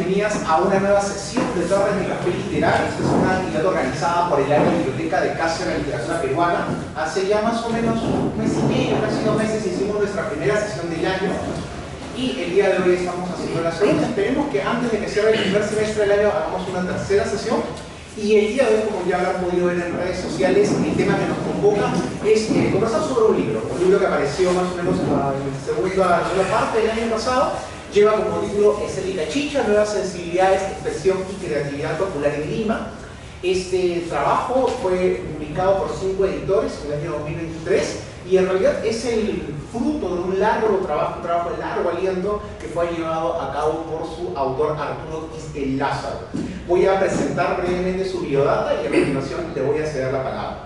bienvenidas a una nueva sesión de Torres de Café Literario. Esta es una actividad organizada por el área de biblioteca de Casa de la Literatura Peruana. Hace ya más o menos un mes y medio, casi 2 meses, hicimos nuestra primera sesión del año y el día de hoy estamos haciendo la segunda. Esperemos que antes de que cierre el primer semestre del año hagamos una tercera sesión. Y el día de hoy, como ya habrán podido ver en redes sociales, el tema que nos convoca es conversar sobre un libro que apareció más o menos en la segunda parte del año pasado. Lleva como título Estética Chicha, Nuevas Sensibilidades, Expresión y Creatividad Popular en Lima. Este trabajo fue publicado por 5 editores en el año 2023 y en realidad es el fruto de un largo trabajo, un trabajo de largo aliento que fue llevado a cabo por su autor Arturo Quispe Lázaro. Voy a presentar brevemente su biodata y a continuación le voy a ceder la palabra.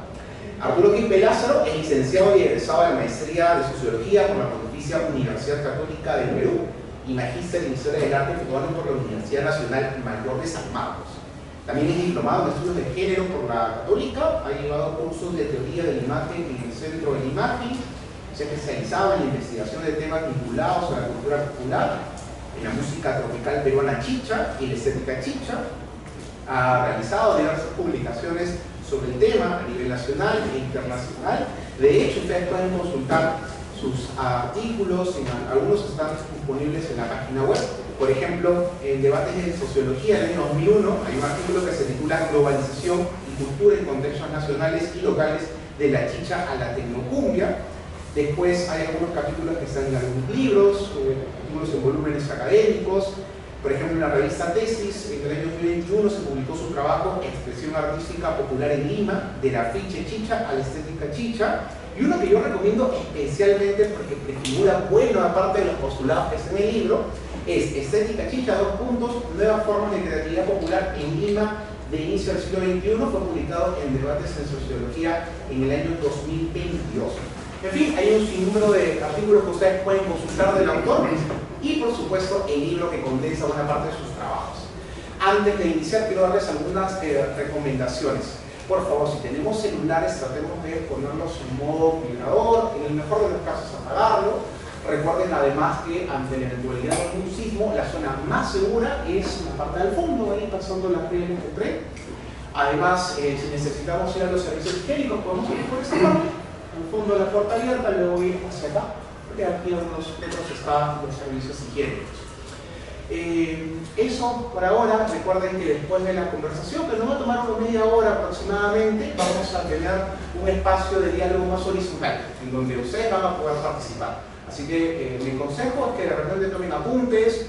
Arturo Quispe Lázaro es licenciado y egresado de la Maestría de Sociología por la Pontificia Universidad Católica del Perú y magíster en Historia del Arte peruano por la Universidad Nacional Mayor de San Marcos. También es diplomado en Estudios de Género por la Católica, ha llevado cursos de Teoría de la Imagen en el Centro de la Imagen, se ha especializado en la investigación de temas vinculados a la cultura popular, en la música tropical peruana chicha y la estética chicha. Ha realizado diversas publicaciones sobre el tema a nivel nacional e internacional. De hecho, ustedes pueden consultar sus artículos, algunos están disponibles en la página web. Por ejemplo, en Debates de Sociología del año 2001 hay un artículo que se titula Globalización y Cultura en Contextos Nacionales y Locales de la Chicha a la Tecnocumbia. Después hay algunos capítulos que están en algunos libros, artículos en volúmenes académicos. Por ejemplo, en la revista Tesis, en el año 2021 se publicó su trabajo Expresión Artística Popular en Lima, de la afiche chicha a la estética chicha. Y uno que yo recomiendo especialmente porque prefigura buena parte de los postulados que están en el libro es Estética Chicha, Nuevas formas de creatividad popular en Lima de inicio del siglo XXI. Fue publicado en Debates en Sociología en el año 2022. En fin, hay un sinnúmero de artículos que ustedes pueden consultar del autor y, por supuesto, el libro que condensa buena parte de sus trabajos. Antes de iniciar, quiero darles algunas recomendaciones. Por favor, si tenemos celulares, tratemos de ponerlos en modo vibrador, en el mejor de los casos apagarlo. Recuerden además que ante la eventualidad de un sismo, la zona más segura es la parte del fondo, ahí pasando la riel del tren. Además, si necesitamos ir a los servicios higiénicos, podemos ir por esta parte, al fondo de la puerta abierta, luego ir hacia acá, porque aquí a unos metros están los servicios higiénicos. Eso por ahora. Recuerden que después de la conversación, que nos va a tomar una media hora aproximadamente, vamos a tener un espacio de diálogo más horizontal, en donde ustedes van a poder participar. Así que mi consejo es que de repente tomen apuntes,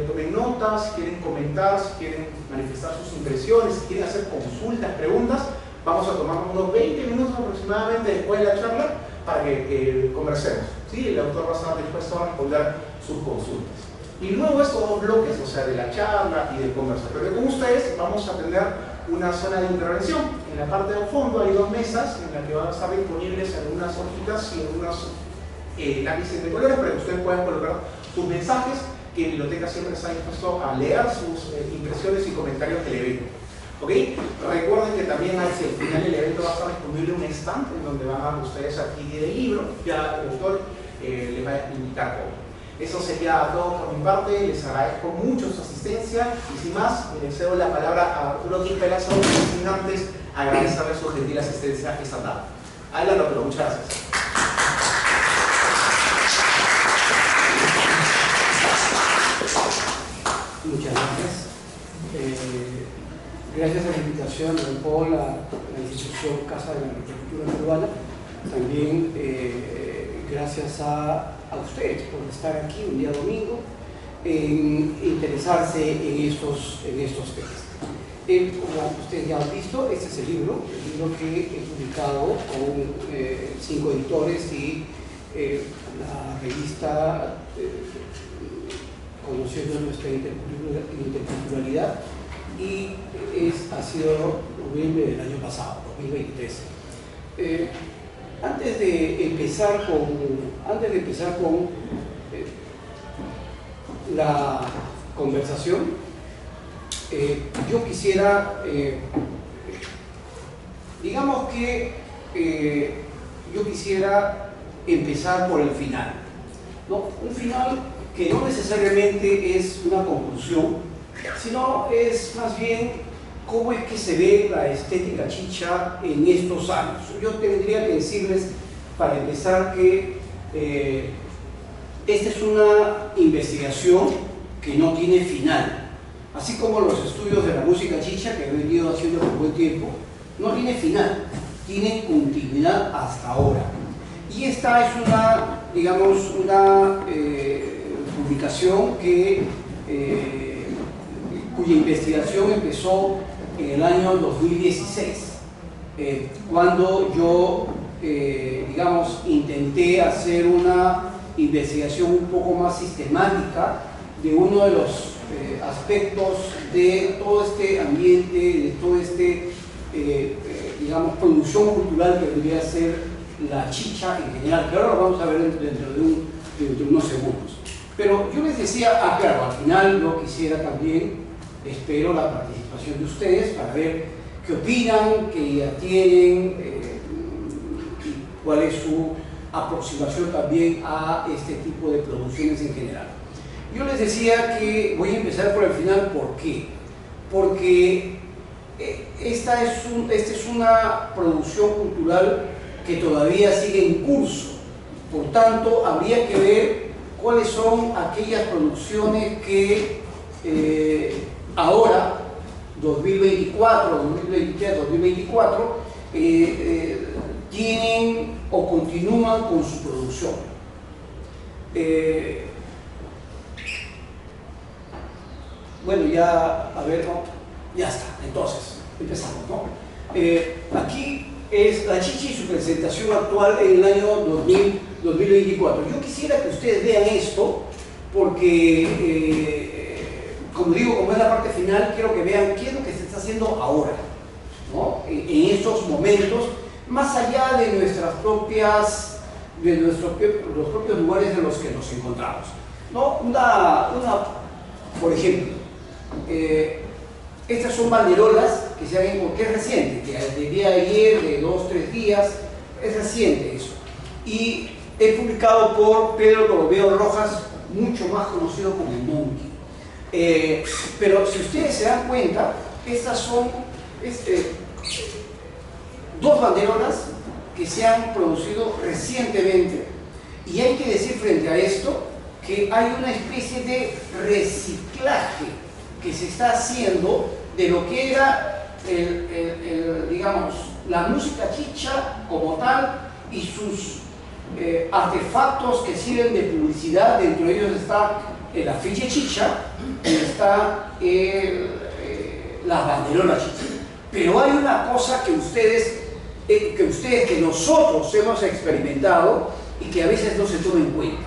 tomen notas, si quieren comentar, si quieren manifestar sus impresiones, si quieren hacer consultas, preguntas. Vamos a tomar unos 20 minutos aproximadamente después de la charla para que conversemos. ¿Sí? El autor va a estar dispuesto a responder sus consultas. Y luego estos 2 bloques, o sea, de la charla y de conversatorio con ustedes, vamos a tener una zona de intervención. En la parte del fondo hay 2 mesas en las que van a estar disponibles algunas hojitas y algunos lápices de colores para que ustedes puedan colocar sus mensajes, que en Biblioteca siempre está dispuesto a leer sus impresiones y comentarios del evento. ¿Ok? Recuerden que también hacia el final del evento va a estar disponible un stand en donde van a ustedes adquirir el libro. Ya el autor les va a indicar cómo. Eso sería todo por mi parte. Les agradezco mucho su asistencia y sin más, le cedo la palabra a Arturo Quispe Lázaro, sin antes agradecerle su gentil asistencia esta tarde. Adelante, Arturo, muchas gracias. Muchas gracias. Gracias a la invitación de Paul, a la institución Casa de la Literatura Peruana. También gracias a ustedes por estar aquí un día domingo, en interesarse en estos temas. Como ustedes ya han visto, este es el libro que he publicado con 5 editores y la revista Conociendo Nuestra Interculturalidad, y ha sido noviembre del año pasado, 2023. Antes de empezar con la conversación, yo quisiera, digamos que yo quisiera empezar por el final, ¿no? Un final que no necesariamente es una conclusión, sino es más bien cómo es que se ve la estética chicha en estos años. Yo tendría que decirles, para empezar, que esta es una investigación que no tiene final. Así como los estudios de la música chicha, que he venido haciendo por buen tiempo, no tiene final, tiene continuidad hasta ahora. Y esta es una, digamos, una publicación cuya investigación empezó en el año 2016, cuando yo, digamos, intenté hacer una investigación un poco más sistemática de uno de los aspectos de todo este ambiente, de todo este, digamos, producción cultural que debería ser la chicha en general, que ahora lo vamos a ver dentro de unos segundos. Pero yo les decía, claro, al final yo quisiera también, espero la participación de ustedes para ver qué opinan, qué idea tienen, y cuál es su aproximación también a este tipo de producciones en general. Yo les decía que voy a empezar por el final. ¿Por qué? Porque esta es una producción cultural que todavía sigue en curso. Por tanto, habría que ver cuáles son aquellas producciones que ahora, 2024, 2023, 2024, tienen o continúan con su producción. Bueno, ya, a ver, ¿no? Ya está, entonces, empezamos, ¿no? Aquí es la chicha y su presentación actual en el año 2024. Yo quisiera que ustedes vean esto, porque, como digo, como es la parte final, quiero que vean qué es lo que se está haciendo ahora, ¿no? En estos momentos, más allá de nuestras propias, los propios lugares en los que nos encontramos, ¿no? Por ejemplo, estas son banderolas que se han, porque es reciente, que del día de ayer, de 2 o 3 días, es reciente eso. Y es publicado por Pedro Corobeo Rojas, mucho más conocido como el Monkey. Pero si ustedes se dan cuenta, estas son 2 banderolas que se han producido recientemente. Y hay que decir frente a esto que hay una especie de reciclaje que se está haciendo de lo que era digamos, la música chicha como tal y sus artefactos que sirven de publicidad. Dentro de ellos está el afiche chicha y está las banderolas chicha. Pero hay una cosa que nosotros hemos experimentado y que a veces no se toma en cuenta,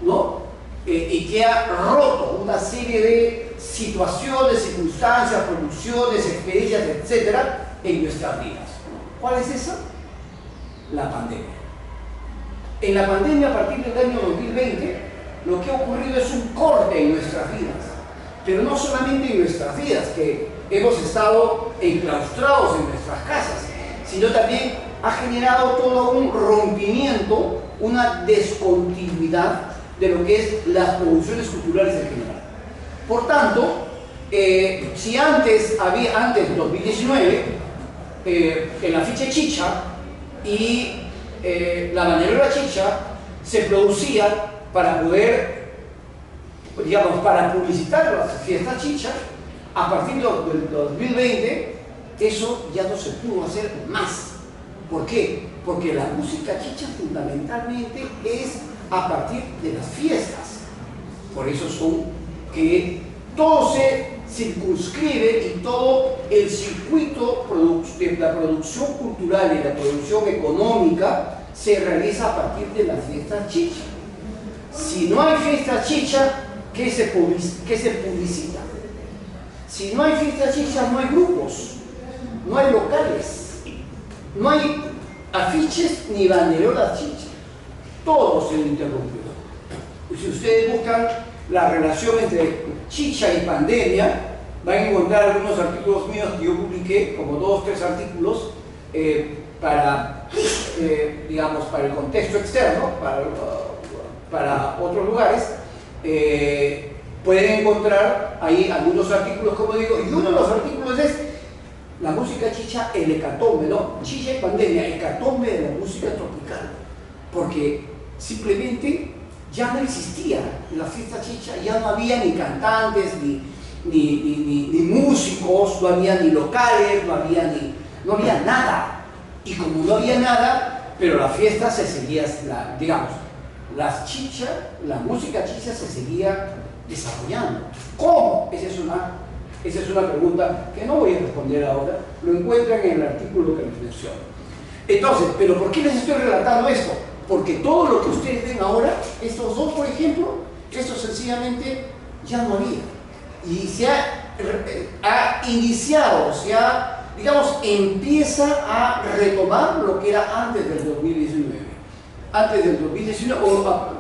¿no? Y que ha roto una serie de situaciones, circunstancias, producciones, experiencias, etcétera, en nuestras vidas. ¿Cuál es esa? La pandemia. En la pandemia, a partir del año 2020, lo que ha ocurrido es un corte en nuestras vidas, pero no solamente en nuestras vidas, que hemos estado enclaustrados en nuestras casas, sino también ha generado todo un rompimiento, una descontinuidad de lo que es las producciones culturales en general. Por tanto, si antes, 2019, el afiche chicha y la banderola chicha se producía para poder, digamos, para publicitar las fiestas chicha, a partir del 2020, eso ya no se pudo hacer más. ¿Por qué? Porque la música chicha fundamentalmente es a partir de las fiestas. Por eso son que todo se circunscribe y todo el circuito de la producción cultural y la producción económica se realiza a partir de las fiestas chicha. Si no hay fiestas chicha, ¿qué se publicita? Si no hay fiestas chicha, no hay grupos, no hay locales, no hay afiches ni banderolas chicha. Todo se interrumpió. Si ustedes buscan la relación entre chicha y pandemia, van a encontrar algunos artículos míos que yo publiqué, como 2 o 3 artículos, digamos, para el contexto externo, para otros lugares, pueden encontrar ahí algunos artículos, como digo, y uno de los artículos es la música chicha, el hecatombe, ¿no? Chicha y pandemia, hecatombe de la música tropical, porque simplemente ya no existía la fiesta chicha, ya no había ni cantantes, ni músicos, no había ni locales, no había nada. Y como no había nada, pero la fiesta se seguía, digamos, la música chicha se seguía desarrollando. ¿Cómo? Esa es una pregunta que no voy a responder ahora, lo encuentran en el artículo que les menciono. Entonces, ¿pero por qué les estoy relatando esto? Porque todo lo que ustedes ven ahora, estos dos, por ejemplo, esto sencillamente ya no había. Y se ha iniciado, digamos, empieza a retomar lo que era antes del 2019. Antes del 2019,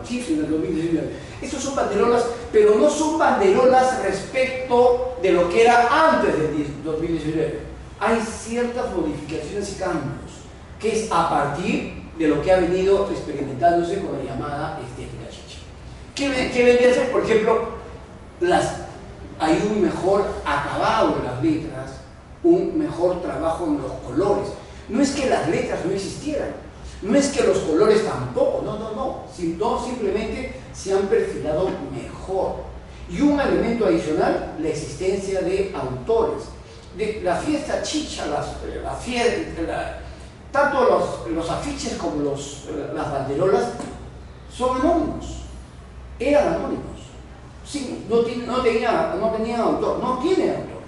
sí, en el 2019. Estos son banderolas, pero no son banderolas respecto de lo que era antes del 2019. Hay ciertas modificaciones y cambios, que es a partir de lo que ha venido experimentándose con la llamada estética chicha. ¿Qué vendría a ser? Por ejemplo, hay un mejor acabado de las letras, un mejor trabajo en los colores. No es que las letras no existieran, no es que los colores tampoco, no, sino simplemente se han perfilado mejor. Y un elemento adicional, la existencia de autores. De la fiesta chicha, tanto los afiches como las banderolas son anónimos, eran anónimos. Sí, no tenían autor, no tienen autor.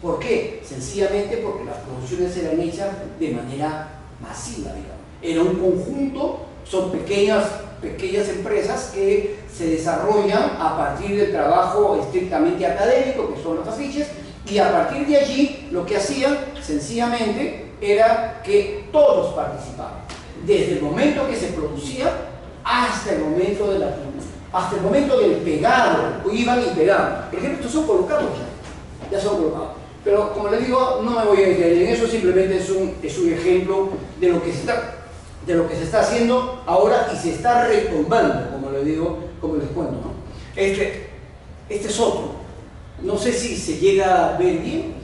¿Por qué? Sencillamente porque las producciones eran hechas de manera masiva, digamos. Era un conjunto, son pequeñas empresas que se desarrollan a partir del trabajo estrictamente académico, que son los afiches, y a partir de allí lo que hacían sencillamente era que todos participaban, desde el momento que se producía hasta el momento del pegado, iban y pegaban. Por ejemplo, estos son colocados ya son colocados. Pero como les digo, no me voy a detener en eso, simplemente es un ejemplo de lo que se está haciendo ahora y se está retomando, como les digo, como les cuento, ¿no? Este es otro. No sé si se llega a ver bien,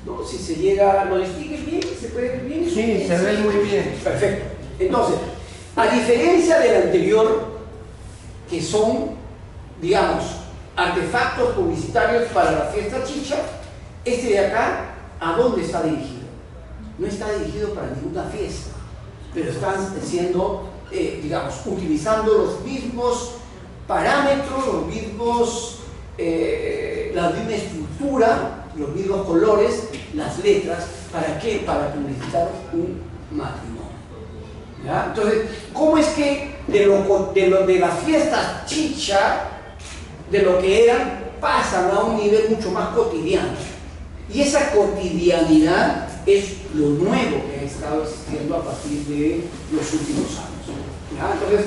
¿no? Si se llega, ¿lo distingues bien? ¿Se puede ver bien? Sí, se ve muy bien. Perfecto. Entonces, a diferencia del anterior, que son, digamos, artefactos publicitarios para la fiesta chicha, este de acá, ¿a dónde está dirigido? No está dirigido para ninguna fiesta, pero están siendo, digamos, utilizando los mismos parámetros, la misma estructura, los mismos colores, las letras. ¿Para qué? Para publicitar un matrimonio. ¿Ya? Entonces, ¿cómo es que de las fiestas chicha, de lo que eran, pasan a un nivel mucho más cotidiano? Y esa cotidianidad es lo nuevo que ha estado existiendo a partir de los últimos años. ¿Ya? Entonces,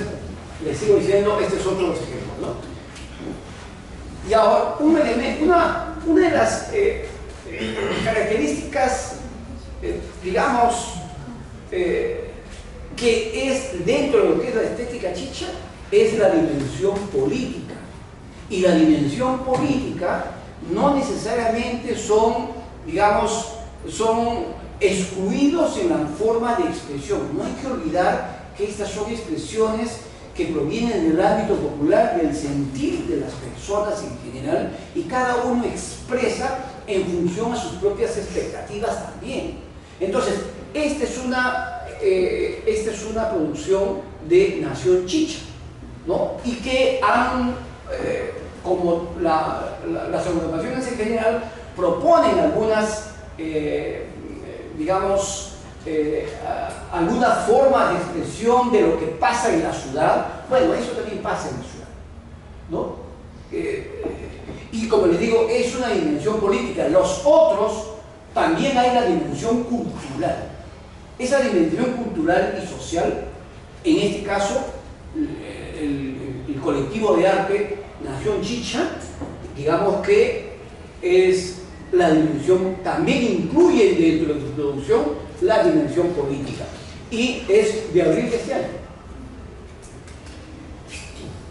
les sigo diciendo, este es otro de los ejemplos, ¿no? Y ahora, una de las características, digamos, que es dentro de lo que es la estética chicha, es la dimensión política. Y la dimensión política no necesariamente son excluidos en la forma de expresión. No hay que olvidar que estas son expresiones que provienen del ámbito popular, del sentir de las personas en general, y cada uno expresa en función a sus propias expectativas también. Entonces, esta es una producción de Nación Chicha, ¿no? Y que como las agrupaciones en general proponen algunas, algunas formas de expresión de lo que pasa en la ciudad. Bueno, eso también pasa en la ciudad, ¿no? Y como les digo, es una dimensión política. Los otros, también hay la dimensión cultural. Esa dimensión cultural y social, en este caso, el colectivo de arte Nación Chicha, digamos que es la dimensión, también incluye dentro de su producción la dimensión política, y es de abril de este año.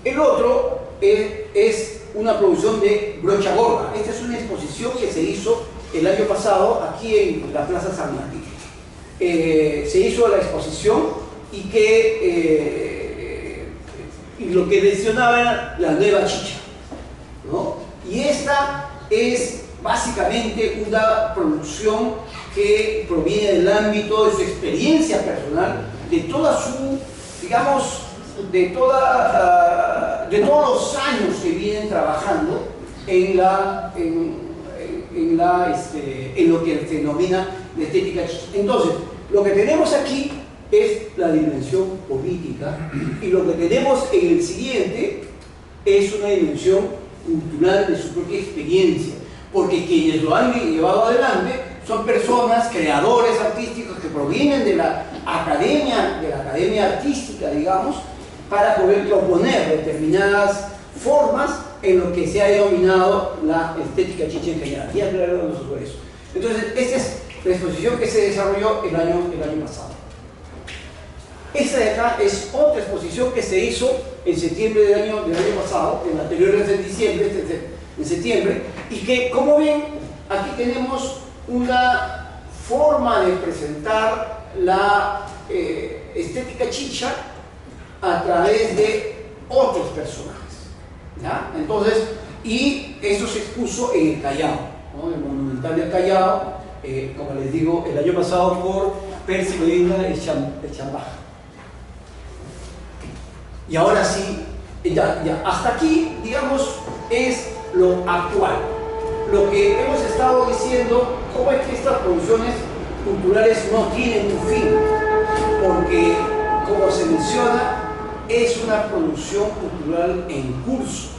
El otro es una producción de Brocha Gorda. Esta es una exposición que se hizo el año pasado aquí en la Plaza San Martín. Se hizo la exposición y lo que mencionaba era la nueva chicha, ¿no? Y esta es básicamente una producción que proviene del ámbito de su experiencia personal, de toda su, digamos, de todos los años que vienen trabajando en lo que se denomina la estética chicha. Entonces, lo que tenemos aquí es la dimensión política y lo que tenemos en el siguiente es una dimensión cultural de su propia experiencia, porque quienes lo han llevado adelante son personas, creadores artísticos que provienen de la academia artística, digamos, para poder proponer determinadas formas en lo que se ha denominado la estética chicha en general. Ya hablaremos sobre eso. Entonces, esta es la exposición que se desarrolló el año pasado. Esta de acá es otra exposición que se hizo en septiembre del año pasado, el anterior es en diciembre, este es en septiembre, y que, como ven, aquí tenemos una forma de presentar la estética chicha a través de otros personajes, ¿ya? Entonces, y eso se expuso en el Callao, ¿no? El Monumental del Callao, como les digo, el año pasado por Percy Medina Echambaja. Y ahora sí, ya, hasta aquí, digamos, es lo actual. Lo que hemos estado diciendo, cómo es que estas producciones culturales no tienen un fin, porque, como se menciona, es una producción cultural en curso,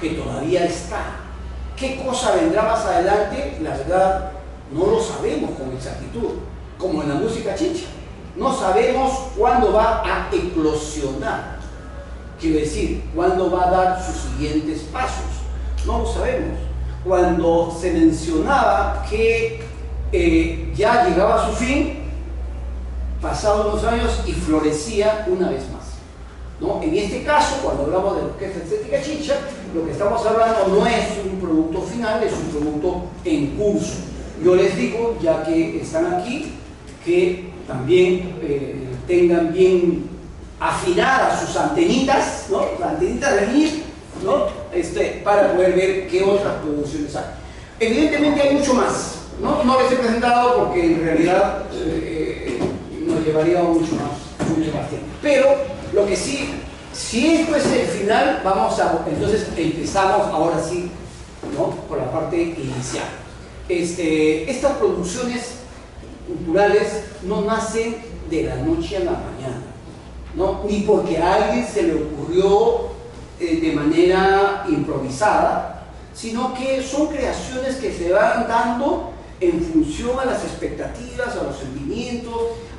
que todavía está. ¿Qué cosa vendrá más adelante? La verdad, no lo sabemos con exactitud, como en la música chicha. No sabemos cuándo va a eclosionar. Quiero decir, cuándo va a dar sus siguientes pasos. No lo sabemos. Cuando se mencionaba que ya llegaba a su fin, pasados unos años y florecía una vez más, ¿no? En este caso, cuando hablamos de lo que es estética chicha, lo que estamos hablando no es un producto final, es un producto en curso. Yo les digo, ya que están aquí, que también tengan bien afinadas sus antenitas, ¿no? Las antenitas de MIR, ¿no? Para poder ver qué otras producciones hay. Evidentemente hay mucho más, ¿no? No les he presentado porque en realidad nos llevaría mucho más tiempo. Pero lo que sí, si esto es el final, entonces empezamos ahora sí, ¿no? Por la parte inicial. Estas producciones culturales no nacen de la noche a la mañana, ¿no? Ni porque a alguien se le ocurrió de manera improvisada, sino que son creaciones que se van dando en función a las expectativas, a los sentimientos,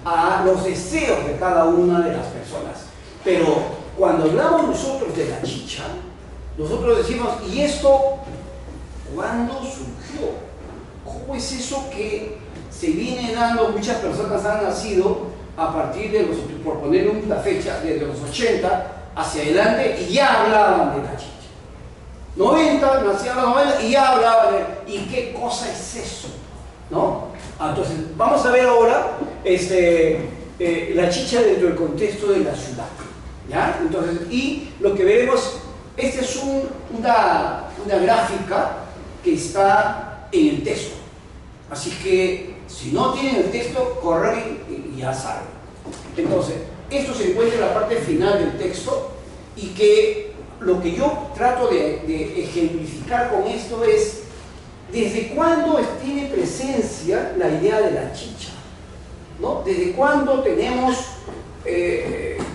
a los deseos de cada una de las personas. Pero cuando hablamos nosotros de la chicha, nosotros decimos, ¿y esto cuándo surgió? ¿Cómo es eso que se viene dando? Muchas personas han nacido a partir de por ponerle una fecha, desde los 80 hacia adelante, y ya hablaban de la chicha. 90, nacían los 90 y ya hablaban de... ¿Y qué cosa es eso? ¿No? Entonces, vamos a ver ahora la chicha dentro del contexto de la ciudad, ¿ya? Entonces, y lo que veremos, esta es una gráfica que está en el texto. Así que, si no tienen el texto, corren y ya saben. Entonces, esto se encuentra en la parte final del texto, y que lo que yo trato de ejemplificar con esto es desde cuándo tiene presencia la idea de la chicha, ¿no? Desde cuándo tenemos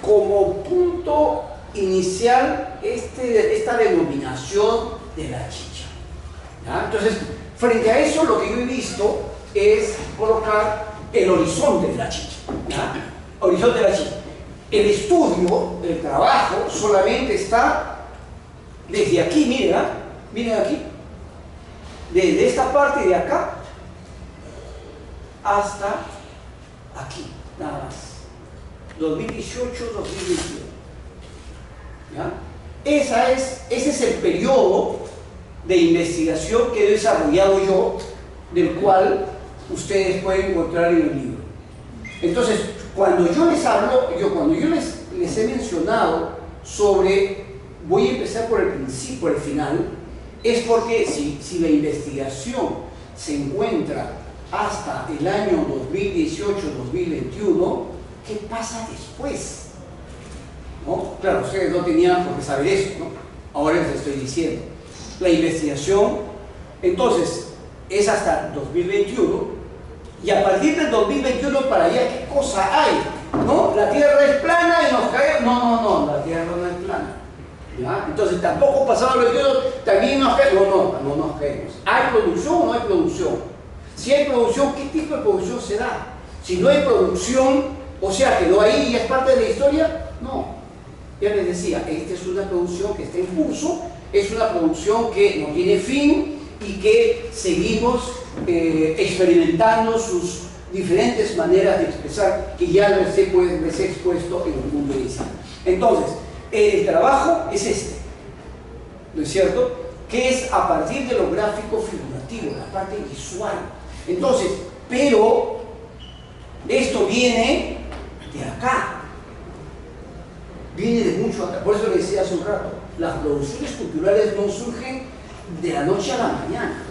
como punto inicial esta denominación de la chicha, ¿ya? Entonces, frente a eso, lo que yo he visto es colocar el horizonte de la chicha, ¿ya? Horizonte de la chicha. El estudio, el trabajo, solamente está desde aquí, miren aquí, desde esta parte de acá hasta aquí, nada más. 2018, 2021. ¿Ya? ese es el periodo de investigación que he desarrollado yo, del cual ustedes pueden encontrar en el libro. Entonces, cuando yo les hablo, cuando yo les he mencionado sobre, voy a empezar por el principio, por el final, es porque si la investigación se encuentra hasta el año 2018-2021, ¿qué pasa después? ¿No? Claro, ustedes no tenían por qué saber eso, ¿no? Ahora les estoy diciendo. La investigación, entonces, es hasta 2021, y a partir del 2021 para allá, ¿qué cosa hay? ¿No? La Tierra es plana y nos caemos. No, la Tierra no es plana. ¿Ya? Entonces, tampoco pasamos los 21, también nos caemos. No nos caemos. ¿Hay producción o no hay producción? Si hay producción, ¿qué tipo de producción se da? Si no hay producción, o sea, quedó ahí y es parte de la historia, no. Ya les decía, esta es una producción que está en curso, es una producción que no tiene fin y que seguimos experimentando sus diferentes maneras de expresar, que ya les he expuesto en el mundo inicial. Entonces, el trabajo es este, ¿no es cierto? Que es a partir de lo gráfico figurativo, la parte visual. Entonces, pero esto viene de acá, viene de mucho acá. Por eso le decía hace un rato, las producciones culturales no surgen de la noche a la mañana,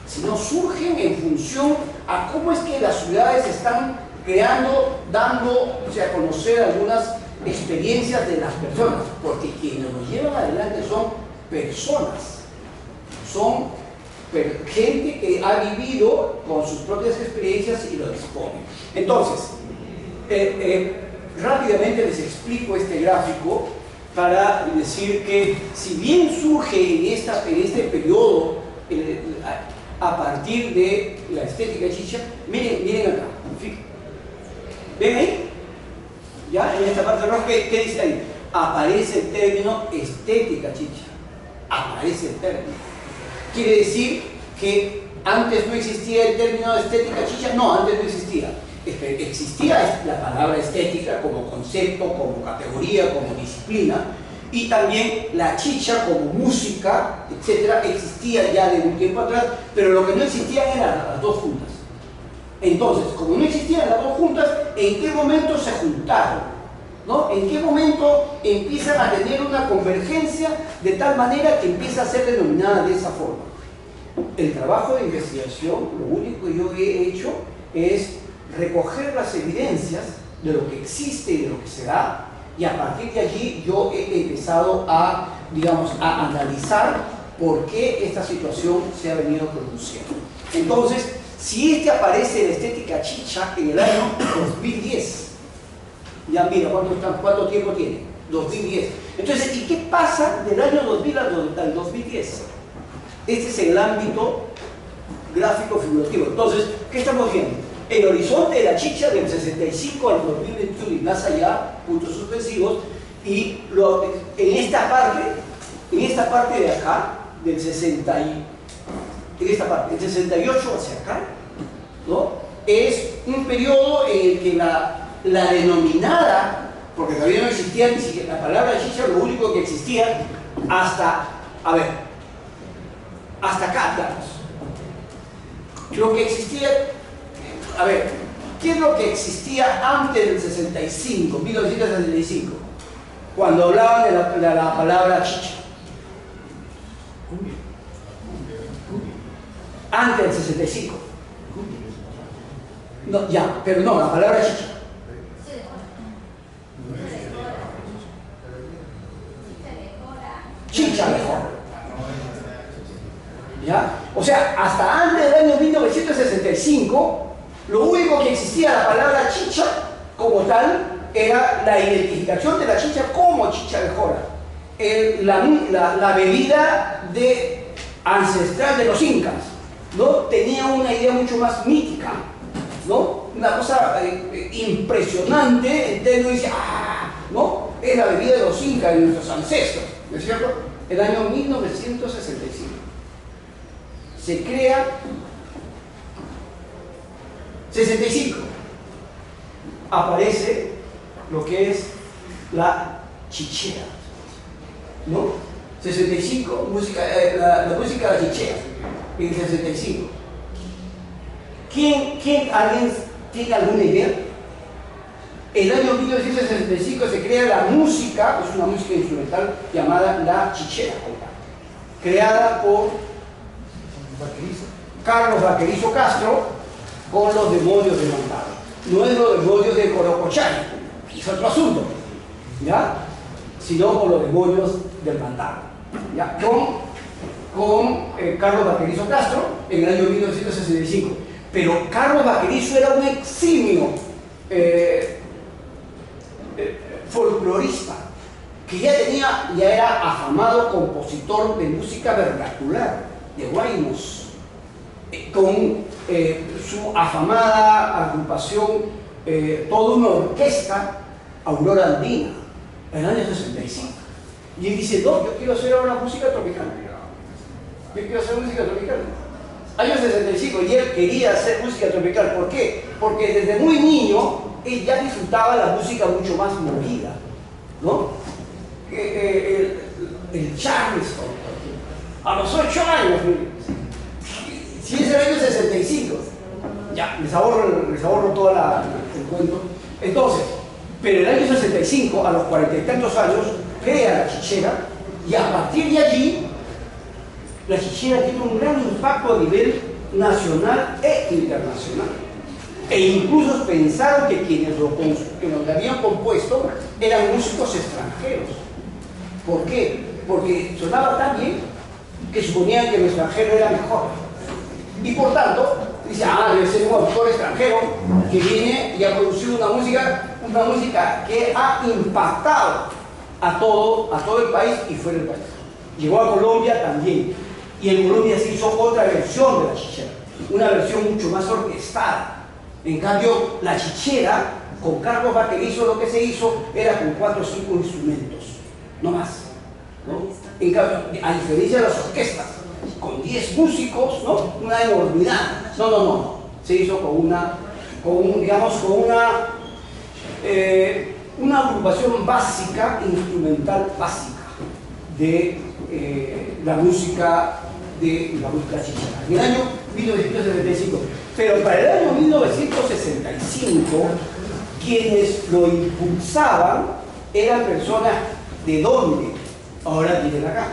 sino surgen en función a cómo es que las ciudades están creando, dando a conocer algunas experiencias de las personas, porque quienes nos llevan adelante son personas, son gente que ha vivido con sus propias experiencias y lo expone. Entonces, rápidamente les explico este gráfico para decir que si bien surge en este periodo a partir de la estética chicha, miren acá, ¿ven ahí? ¿Ya? En esta parte roja, ¿qué dice ahí? Aparece el término estética chicha, aparece el término. Quiere decir que antes no existía el término estética chicha. No, antes no existía. Existía la palabra estética como concepto, como categoría, como disciplina, y también la chicha como música, etcétera, existía ya de un tiempo atrás, pero lo que no existían eran las dos juntas. Entonces, como no existían las dos juntas, ¿en qué momento se juntaron? ¿No? ¿En qué momento empiezan a tener una convergencia de tal manera que empieza a ser denominada de esa forma? El trabajo de investigación, lo único que yo he hecho es recoger las evidencias de lo que existe y de lo que se da, y a partir de allí yo he empezado a, digamos, a analizar por qué esta situación se ha venido produciendo. Entonces, si aparece la estética chicha en el año 2010, ya mira, ¿cuánto tiempo tiene? 2010. Entonces, ¿y qué pasa del año 2000 al 2010? Este es el ámbito gráfico figurativo. Entonces, ¿qué estamos viendo? El horizonte de la chicha del 65 al 2021 y más allá, puntos suspensivos, y en esta parte de acá, del 68 hacia acá, ¿no? Es un periodo en el que la denominada, porque todavía no existía ni siquiera la palabra chicha, lo único que existía hasta acá, digamos. Lo que existía, ¿qué es lo que existía antes del 65, 1965? Cuando hablaban de la palabra chicha. Antes del 65. No, ya, pero no, la palabra chicha. Chicha mejor. ¿Ya? O sea, hasta antes del año 1965, lo único que existía la palabra chicha como tal era la identificación de la chicha como chicha de jora, la bebida ancestral de los incas, ¿no? Tenía una idea mucho más mítica, ¿no? Una cosa impresionante, entonces uno dice, ¿no? Es la bebida de los incas, de nuestros ancestros, ¿no es cierto? El año 1965 se crea 65, aparece lo que es la chichera. ¿no? 65, música, la música de la chichera, en 65. ¿Alguien tiene alguna idea? En el año 1965 se crea la música, es una música instrumental llamada la chichera, creada por Carlos Vaquerizo Castro con los demonios de Mantaro. No es los demonios de Corocochay, es otro asunto, ¿ya? Sino con los demonios del Mantaro, ¿ya? Con Carlos Vaquerizo Castro en el año 1965. Pero Carlos Vaquerizo era un eximio folclorista, que ya era afamado compositor de música vernacular, de guaynos, con su afamada agrupación, toda una orquesta, Aurora Andina, en el año 65. Y él dice, no, yo quiero hacer ahora música tropical. Yo quiero hacer música tropical. Año 65, y él quería hacer música tropical. ¿Por qué? Porque desde muy niño él ya disfrutaba la música mucho más movida, ¿no? El Charleston, a los 8 años, si es el año 65, ya, les ahorro todo el cuento. Entonces, pero en el año 65, a los 40 y tantos años, crea la chichera, y a partir de allí, la chichera tiene un gran impacto a nivel nacional e internacional. E incluso pensaron que quienes lo habían compuesto eran músicos extranjeros. ¿Por qué? Porque sonaba tan bien que suponían que el extranjero era mejor. Y por tanto, dice, debe ser un autor extranjero que viene y ha producido una música que ha impactado a todo el país y fuera del país. Llegó a Colombia también. Y en Colombia se hizo otra versión de la chichera, una versión mucho más orquestada. En cambio, la chichera, con Carlos Vaquerizo, lo que se hizo era con 4 o 5 instrumentos, no más, ¿no? En cambio, a diferencia de las orquestas, con 10 músicos, ¿no? Una enormidad. No. Se hizo con una agrupación básica, instrumental básica, de la música chichera, en el año 1975. Pero para el año 1965, quienes lo impulsaban eran personas de dónde ahora viven acá.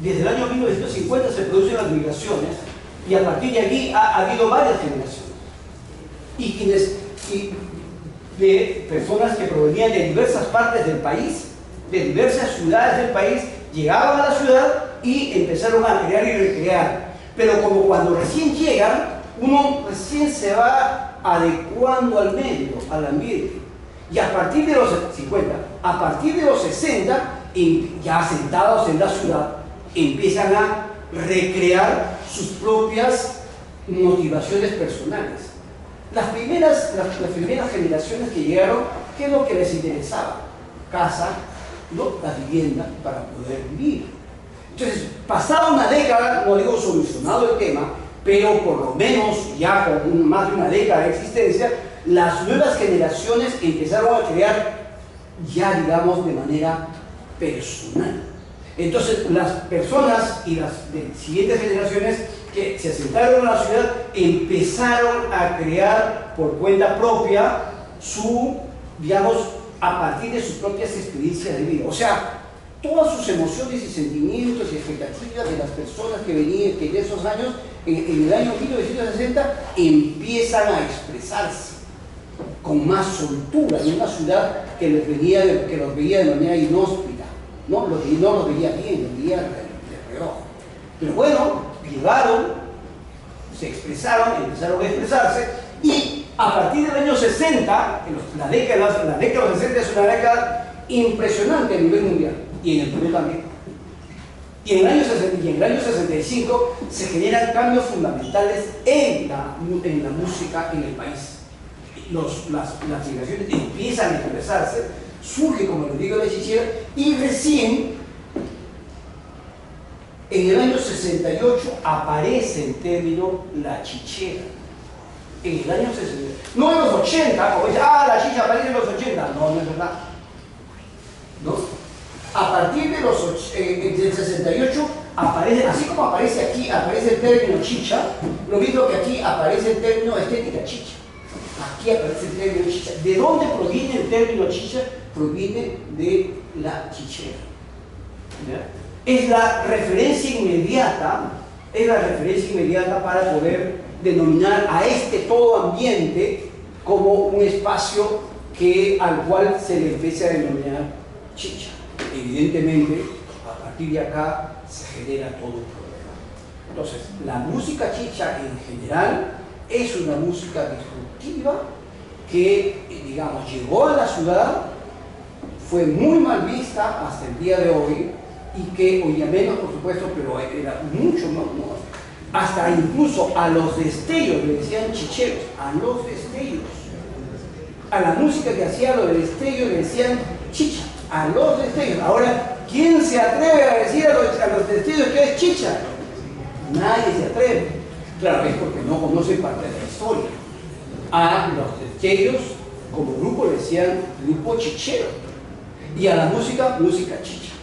Desde el año 1950 se producen las migraciones y a partir de allí ha habido varias generaciones. Y de personas que provenían de diversas partes del país, de diversas ciudades del país, llegaban a la ciudad y empezaron a crear y recrear. Pero como cuando recién llegan, uno recién se va adecuando al medio, al ambiente. Y a partir de los 50, a partir de los 60, ya asentados en la ciudad, empiezan a recrear sus propias motivaciones personales. Las primeras generaciones que llegaron, ¿qué es lo que les interesaba? Casa, ¿no? La vivienda para poder vivir. Entonces, pasada una década, no digo solucionado el tema, pero por lo menos ya con más de una década de existencia, las nuevas generaciones empezaron a crear ya, digamos, de manera personal. Entonces, las personas y las siguientes generaciones que se asentaron en la ciudad empezaron a crear por cuenta propia digamos, a partir de sus propias experiencias de vida. O sea, todas sus emociones y sentimientos y expectativas de las personas que venían en esos años, en el año 1960, empiezan a expresarse con más soltura en una ciudad que los veía de manera inhóspita, no los veía bien, los veía de reojo. Pero bueno, llegaron, se expresaron, empezaron a expresarse, y a partir del año 60, la década de los 60 es una década impresionante a nivel mundial, y en el Perú también. Y en el año 65 se generan cambios fundamentales en la música en el país. Las migraciones empiezan a expresarse, surge, como les digo, la chichera, y recién en el año 68 aparece el término la chichera. En el año 68. No en los 80, como dice, la chicha aparece en los 80. No es verdad. A partir de del 68, aparece, así como aparece aquí, aparece el término chicha, lo mismo que aquí aparece el término estética chicha. Aquí aparece el término chicha. ¿De dónde proviene el término chicha? Proviene de la chichera. ¿Ya? Es la referencia inmediata, para poder denominar a este todo ambiente como un espacio al cual se le empieza a denominar chicha. Evidentemente, a partir de acá se genera todo un problema. Entonces, la música chicha en general es una música disruptiva que, digamos, llegó a la ciudad, fue muy mal vista hasta el día de hoy, y que hoy día menos, por supuesto, pero era mucho más, hasta incluso a los destellos le decían chicheros, a los destellos. A la música que hacía los destellos le decían chicha, a los destellos. Ahora, ¿quién se atreve a decir a los destellos que es chicha? Nadie se atreve. Claro, es porque no conoce parte de la historia. A los destellos, como grupo, le decían grupo chichero. Y a la música, música chicha.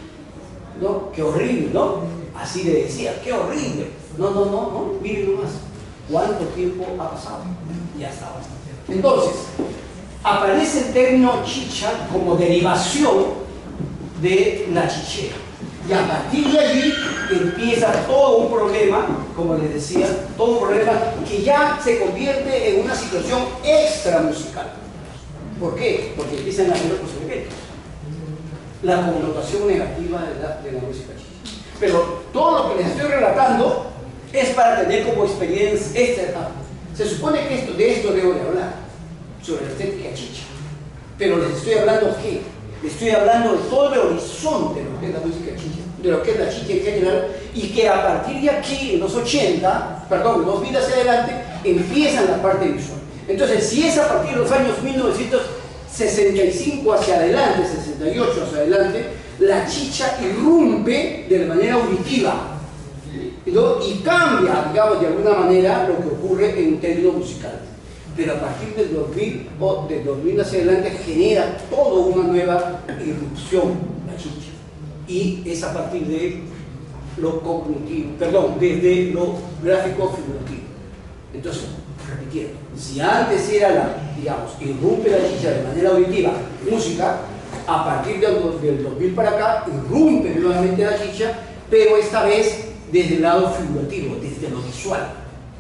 ¿No? Qué horrible, ¿no? Así le decía, qué horrible. No, miren nomás. ¿Cuánto tiempo ha pasado? Y hasta ahora. Entonces, aparece el término chicha como derivación de la chichera. Y a partir de allí empieza todo un problema, como les decía, todo un problema que ya se convierte en una situación extra musical. ¿Por qué? Porque empiezan a haber otros elementos. La connotación negativa de la música chicha. Pero todo lo que les estoy relatando es para tener como experiencia esta etapa. Se supone que de esto debo de hablar, sobre la estética chicha. Pero les estoy hablando ¿qué? Les estoy hablando de todo el horizonte de lo que es la música chicha, de lo que es la chicha en general, y que a partir de aquí, en los 2000 hacia adelante, empiezan la parte visual. Entonces, si es a partir de los años 1965 hacia adelante, 68 hacia adelante, la chicha irrumpe de manera auditiva, ¿no? Y cambia, digamos, de alguna manera lo que ocurre en términos musicales. Pero a partir del 2000 o del 2000 hacia adelante genera toda una nueva irrupción, la chicha. Y es a partir de lo cognitivo, desde lo gráfico figurativo. Entonces, repitiendo, si antes era irrumpe la chicha de manera auditiva, música, a partir del 2000 para acá, irrumpe nuevamente la chicha, pero esta vez desde el lado figurativo, desde lo visual.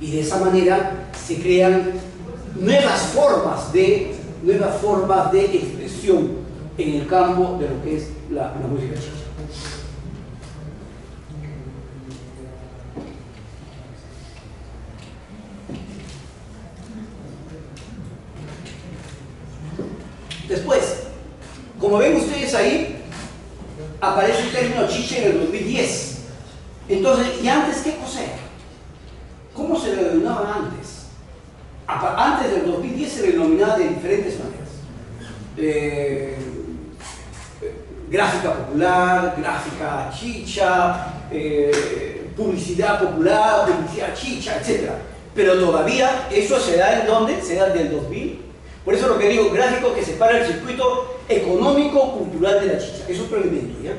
Y de esa manera se crean nuevas formas de expresión en el campo de lo que es la música chicha. Después, como ven ustedes ahí, aparece el término chicha en el 2010. Entonces, ¿y antes qué cosa era? ¿Cómo se le denominaba antes? Antes del 2010 se le denominaba de diferentes maneras. Gráfica popular, gráfica chicha, publicidad popular, publicidad chicha, etc. Pero todavía eso se da ¿en dónde? Se da del 2000. Por eso lo que digo, gráfico que separa el circuito económico-cultural de la chicha. Es otro elemento, ¿ya?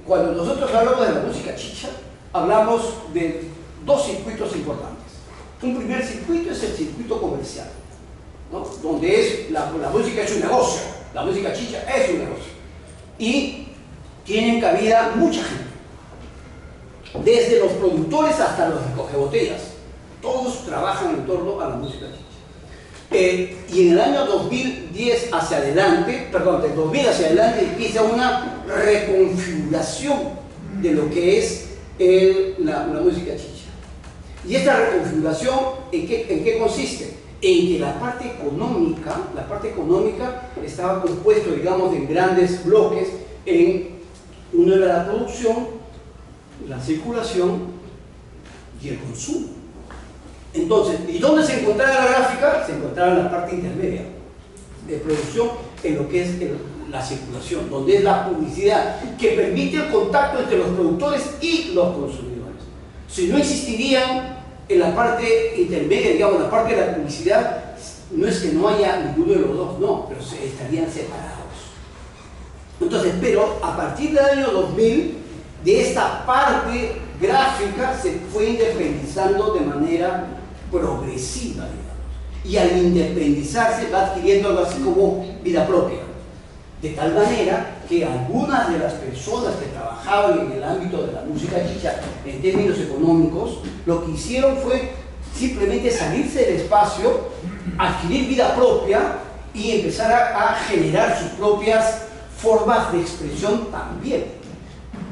Cuando nosotros hablamos de la música chicha, hablamos de dos circuitos importantes. Un primer circuito es el circuito comercial, ¿no? Donde la música es un negocio, la música chicha es un negocio. Y tienen cabida mucha gente, desde los productores hasta los recogebotellas. Todos trabajan en torno a la música chicha. Y en el año 2010 hacia adelante, del 2000 hacia adelante, empieza una reconfiguración de lo que es la música chicha. Y esta reconfiguración, ¿en qué consiste? En que la parte económica estaba compuesto, digamos, de grandes bloques. Uno era la producción, la circulación y el consumo. Entonces, ¿y dónde se encontraba la gráfica? Se encontraba en la parte intermedia de producción, en lo que es la circulación, donde es la publicidad, que permite el contacto entre los productores y los consumidores. Si no existirían en la parte intermedia, digamos, la parte de la publicidad, no es que no haya ninguno de los dos, no, pero estarían separados. Entonces, pero a partir del año 2000, de esta parte gráfica se fue independizando de manera progresiva, digamos. Y al independizarse va adquiriendo algo así como vida propia. De tal manera que algunas de las personas que trabajaban en el ámbito de la música chicha, en términos económicos, lo que hicieron fue simplemente salirse del espacio, adquirir vida propia y empezar a generar sus propias formas de expresión también.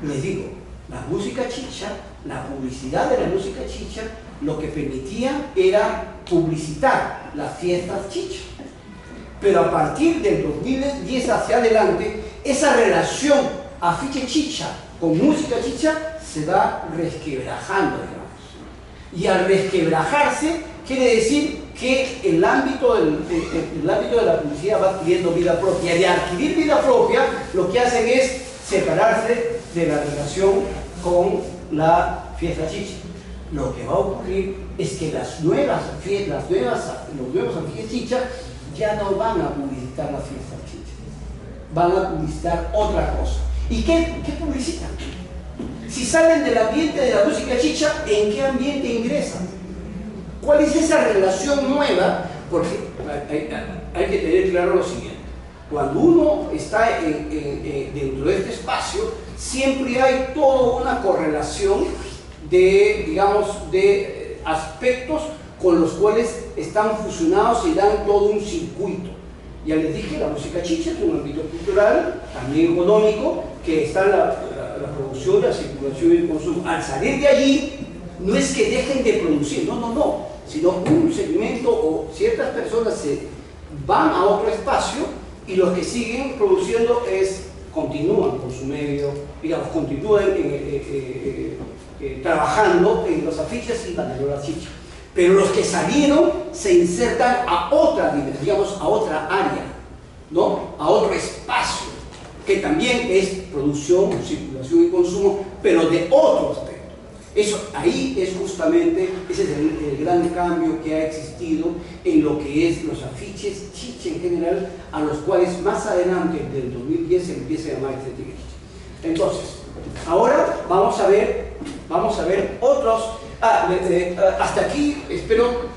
Les digo, la música chicha, la publicidad de la música chicha, lo que permitía era publicitar las fiestas chicha. Pero a partir del 2010 hacia adelante, esa relación afiche chicha con música chicha se va resquebrajando, digamos. Y al resquebrajarse, quiere decir que el ámbito de la publicidad va adquiriendo vida propia. Y al adquirir vida propia, lo que hacen es separarse de la relación con la fiesta chicha. Lo que va a ocurrir es que los nuevos afiches chicha ya no van a publicitar las fiestas chicha, van a publicitar otra cosa. ¿Y qué publicitan? Si salen del ambiente de la música chicha, ¿en qué ambiente ingresan? ¿Cuál es esa relación nueva? Porque hay que tener claro lo siguiente. Cuando uno está dentro de este espacio, siempre hay toda una correlación de, digamos, de aspectos con los cuales están fusionados y dan todo un circuito. Ya les dije, la música chicha es un ámbito cultural, también económico, que está la producción, la circulación y el consumo. Al salir de allí, no es que dejen de producir, no, sino un segmento o ciertas personas se van a otro espacio y los que siguen produciendo continúan con su medio, digamos, continúan trabajando en los afiches y ganando la chicha. Pero los que salieron se insertan a otra, digamos, a otra área, ¿no? A otro espacio, que también es producción, circulación y consumo, pero de otro aspecto. Eso, ahí es justamente, ese es el gran cambio que ha existido en lo que es los afiches chicha en general, a los cuales más adelante, del 2010, se empieza a llamar estética chicha. Entonces, ahora vamos a ver otros. Hasta aquí espero,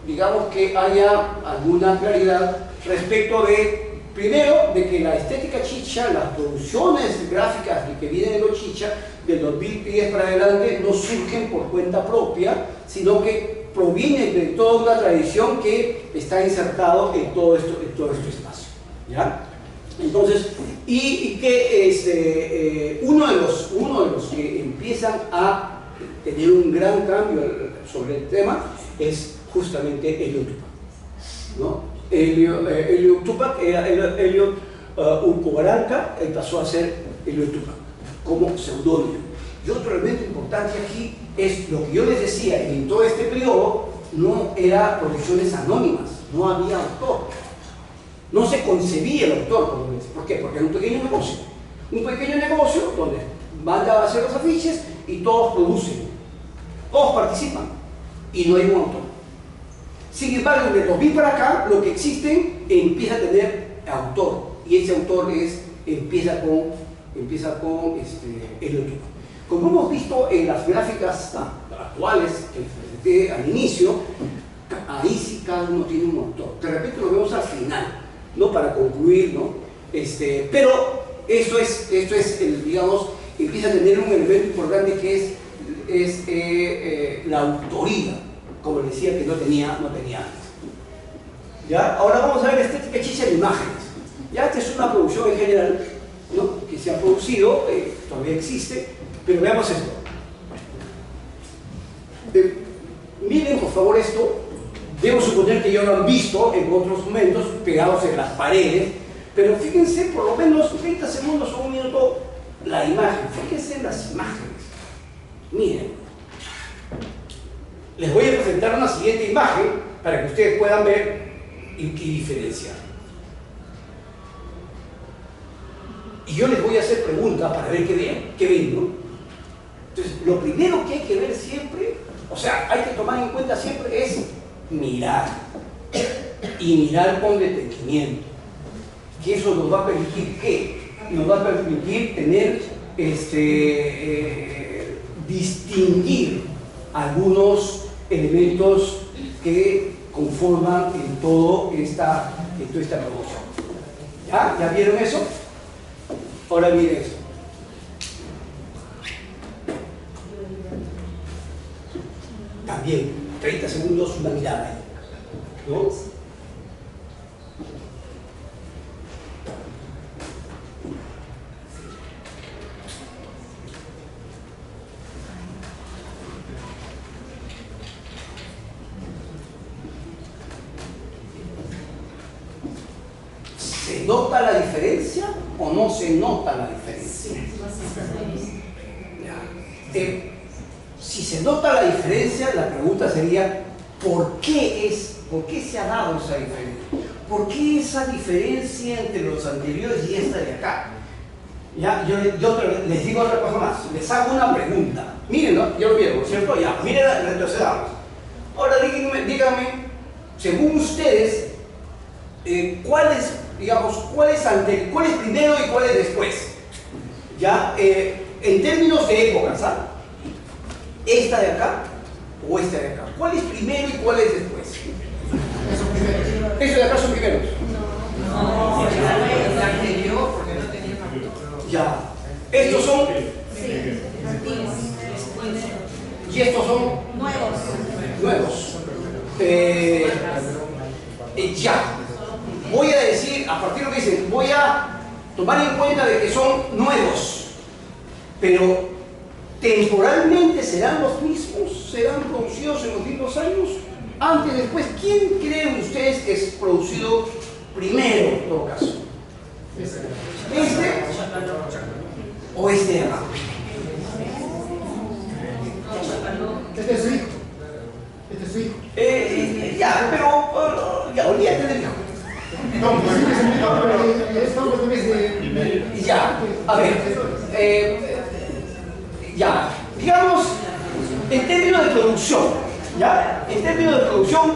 digamos, que haya alguna claridad respecto de, primero, de que la estética chicha, las producciones gráficas que vienen de los chicha, del 2010 para adelante, no surgen por cuenta propia, sino que provienen de toda una tradición que está insertado en todo este espacio, ¿ya? Entonces, y que uno de los que empiezan a tener un gran cambio sobre el tema es justamente Elliot Tupac, ¿no? Elliot Tupac era Elliot Urcobaranca, él pasó a ser Elliot Tupac como seudónimo. Y otro elemento importante aquí es lo que yo les decía, en todo este periodo no eran producciones anónimas, no había autor, no se concebía el autor. ¿Por qué? Porque era un pequeño negocio donde mandan a hacer los afiches y todos producen, todos participan y no hay un autor. Sin embargo, de 2000 para acá, lo que existen empieza a tener autor, y ese autor empieza con Elliot Tupac. Como hemos visto en las gráficas actuales que presenté al inicio, ahí sí cada uno tiene un autor. De repente lo vemos al final, ¿no? Para concluir, ¿no? Pero esto es digamos, empieza a tener un elemento importante que es la autoría, como les decía, que no tenía antes. ¿Ya? Ahora vamos a ver estética chicha de imágenes. Ya, esta es una producción en general, ¿no? Que se ha producido, todavía existe, pero veamos esto. Miren por favor esto. Debo suponer que ya lo han visto en otros momentos, pegados en las paredes, pero fíjense por lo menos 30 segundos o un minuto la imagen. Fíjense en las imágenes. Miren, les voy a presentar una siguiente imagen para que ustedes puedan ver y diferenciar. Y yo les voy a hacer preguntas para ver qué ven, ¿no? Entonces, lo primero que hay que ver siempre, o sea, hay que tomar en cuenta siempre es mirar, y mirar con detenimiento, que eso nos va a permitir que y nos va a permitir tener, distinguir algunos elementos que conforman en toda esta producción. ¿Ya? ¿Ya vieron eso? Ahora miren eso. También, 30 segundos, una mirada ahí, ¿no? ¿Se nota la diferencia o no se nota la diferencia? Si se nota la diferencia, la pregunta sería ¿por qué se ha dado esa diferencia? ¿Por qué esa diferencia entre los anteriores y esta de acá? Ya, yo les digo otra cosa más, les hago una pregunta. Miren, ¿no? Ya lo vieron, ¿cierto? Ya, miren, retrocedamos. Ahora díganme, según ustedes, ¿cuál es primero y cuál es después? Ya, en términos de épocas, ¿sabes? ¿Esta de acá o esta de acá? ¿Cuál es primero y cuál es después? ¿Estos de acá son primeros? No, el anterior, porque no tenía una. Ya. ¿Estos son? Sí, antiguos. ¿Y estos son? Nuevos. Ya. Voy a decir, a partir de lo que dicen, voy a tomar en cuenta de que son nuevos, pero temporalmente serán los mismos, serán producidos en los mismos años, antes, después. ¿Quién creen ustedes que es producido primero en todo caso? ¿Este o este de acá? Este es su hijo. Este es su hijo. Ya, pero ya, olvídate del hijo. No, pues sí que se me dijo, pero estamos también de. Ya, a ver, ya, digamos, en términos de producción, ¿ya? En términos de producción,